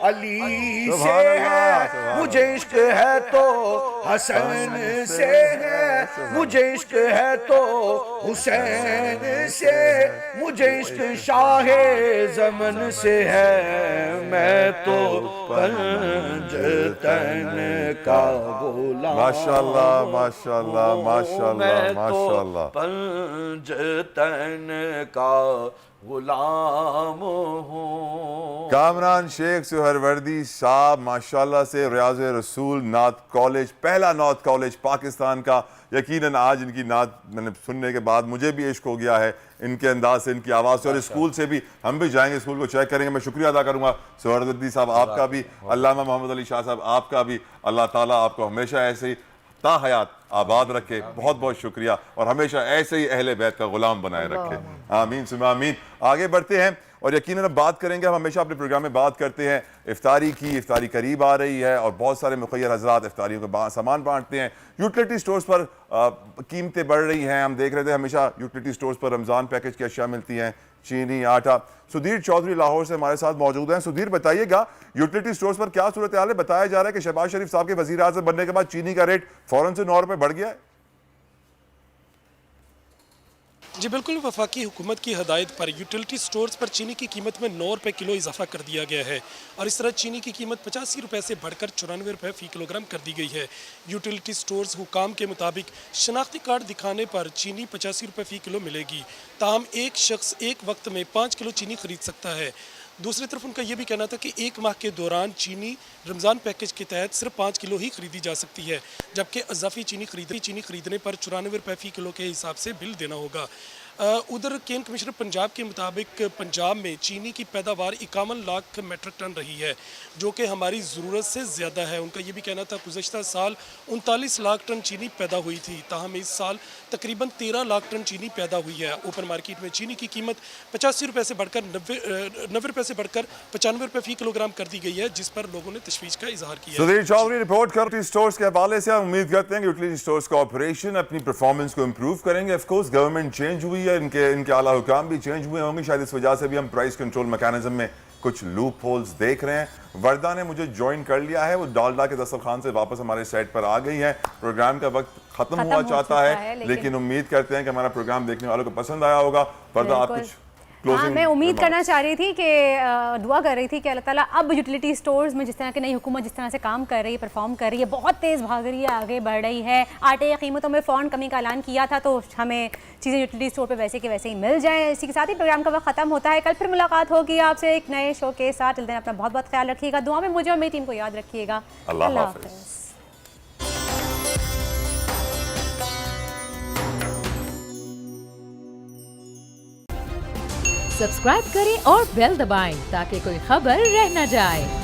अली से है, मुझे इश्क है तो हसन से है, मुझे इश्क है तो हुसैन से, मुझे इश्क शाहे ज़मन से है। मैं तो पंजतन का गुलाम। माशाल्लाह माशाल्लाह माशाल्लाह माशाल्लाह। पंजतन का गुलाम हूँ। कामरान शेख सुहरवर्दी साहब माशाल्लाह से रियाज़ रसूल नात कॉलेज, पहला नात कॉलेज पाकिस्तान का। यकीनन आज इनकी नात मैंने सुनने के बाद मुझे भी इश्क हो गया है इनके अंदाज से, इनकी आवाज़ से, और स्कूल से भी हम भी जाएंगे, स्कूल को चेक करेंगे। मैं शुक्रिया अदा करूँगा सुहरवर्दी साहब आपका भी, अल्लामा मोहम्मद अली शाह साहब आपका भी। अल्लाह ताला आपको हमेशा ऐसे ही ताहयात आबाद रखे। बहुत बहुत शुक्रिया, और हमेशा ऐसे ही अहले बैत का गुलाम बनाए रखे। आमीन सुमा आमीन। आगे बढ़ते हैं और यकीनन अब बात करेंगे, हम हमेशा अपने प्रोग्राम में बात करते हैं इफ्तारी की। इफ्तारी करीब आ रही है और बहुत सारे मुखय्यर हज़रात इफ्तारियों का सामान बांटते हैं। यूटिलिटी स्टोर्स पर कीमतें बढ़ रही हैं। हम देख रहे थे हमेशा यूटिलिटी स्टोर्स पर रमज़ान पैकेज की अशिया मिलती हैं, चीनी, आटा। सुधीर चौधरी लाहौर से हमारे साथ मौजूद हैं। सुधीर बताइएगा यूटिलिटी स्टोर्स पर क्या सूरत हाल है? बताया जा रहा है कि शहबाज शरीफ साहब के वज़ीर आज़म बनने के बाद चीनी का रेट फ़ौरन से 9 रुपये बढ़ गया है। जी बिल्कुल, वफाकी हुकूमत की हदायत पर यूटिलिटी स्टोर्स पर चीनी की कीमत में 9 रुपये किलो इजाफा कर दिया गया है, और इस तरह चीनी की कीमत 85 रुपये से बढ़कर 94 रुपये फ़ी किलोग्राम कर दी गई है। यूटिलिटी स्टोर्स हुकाम के मुताबिक शनाख्ती कार्ड दिखाने पर चीनी 85 रुपये फ़ी किलो मिलेगी। ताहम एक शख्स एक वक्त में 5 किलो चीनी खरीद सकता है। दूसरी तरफ उनका ये भी कहना था कि एक माह के दौरान चीनी रमज़ान पैकेज के तहत सिर्फ 5 किलो ही खरीदी जा सकती है, जबकि अज़ाफ़ी चीनी खरीदने पर 94 रुपये फ़ी किलो के हिसाब से बिल देना होगा। उधर केन कमिश्नर पंजाब के मुताबिक पंजाब में चीनी की पैदावार 51 लाख मेट्रिक टन रही है, जो कि हमारी ज़रूरत से ज़्यादा है। उनका ये भी कहना था गुज़श्ता साल 39 लाख टन चीनी पैदा हुई थी, ताहम इस साल तकरीबन 13 लाख टन चीनी पैदा हुई है। ओपन मार्केट में चीनी की कीमत 85 रुपये से बढ़कर 90 रुपये से बढ़कर 95 रुपये फ़ी किलोग्राम कर दी गई है, जिस पर लोगों ने तशवीश का इजहार किया। सुधीर चौधरी रिपोर्ट करती स्टोर्स के हवाले से। हम उम्मीद करते हैं कि यूटिलिटी स्टोर्स का ऑपरेशन अपनी परफॉर्मेंस को इम्प्रूव करेंगे। ऑफ कोर्स गवर्नमेंट चेंज हुई है, इनके आला हुकाम भी चेंज हुए होंगे, शायद इस वजह से भी हम प्राइस कंट्रोल मैकेनिज्म में कुछ लूप होल्स देख रहे हैं। वर्दा ने मुझे ज्वाइन कर लिया है, वो डालडा के दस्तरखान से वापस हमारे सेट पर आ गई है। प्रोग्राम का वक्त खत्म हुआ चाहता है, लेकिन उम्मीद करते हैं कि हमारा प्रोग्राम देखने वालों को पसंद आया होगा। वर्दा आप कुछ हाँ, मैं उम्मीद करना चाह रही थी कि दुआ कर रही थी कि अल्लाह ताला अब यूटिलिटी स्टोर्स में जिस तरह की नई हुकूमत जिस तरह से काम कर रही है, परफॉर्म कर रही है, बहुत तेज़ भाग रही है, आगे बढ़ रही है, आटे की कीमतों में फ़ौरन कमी का ऐलान किया था, तो हमें चीज़ें यूटिलिटी स्टोर पे वैसे के वैसे ही मिल जाएँ। इसी के साथ ही प्रोग्राम का वक्त ख़त्म होता है। कल फिर मुलाकात होगी आपसे एक नए शो के साथ। टिल देन अपना बहुत बहुत ख्याल रखिएगा, दुआ में मुझे और मेरी टीम को याद रखिएगा। अल्लाह हाफ़िज़। सब्सक्राइब करें और बेल दबाएं ताकि कोई खबर रह न जाए।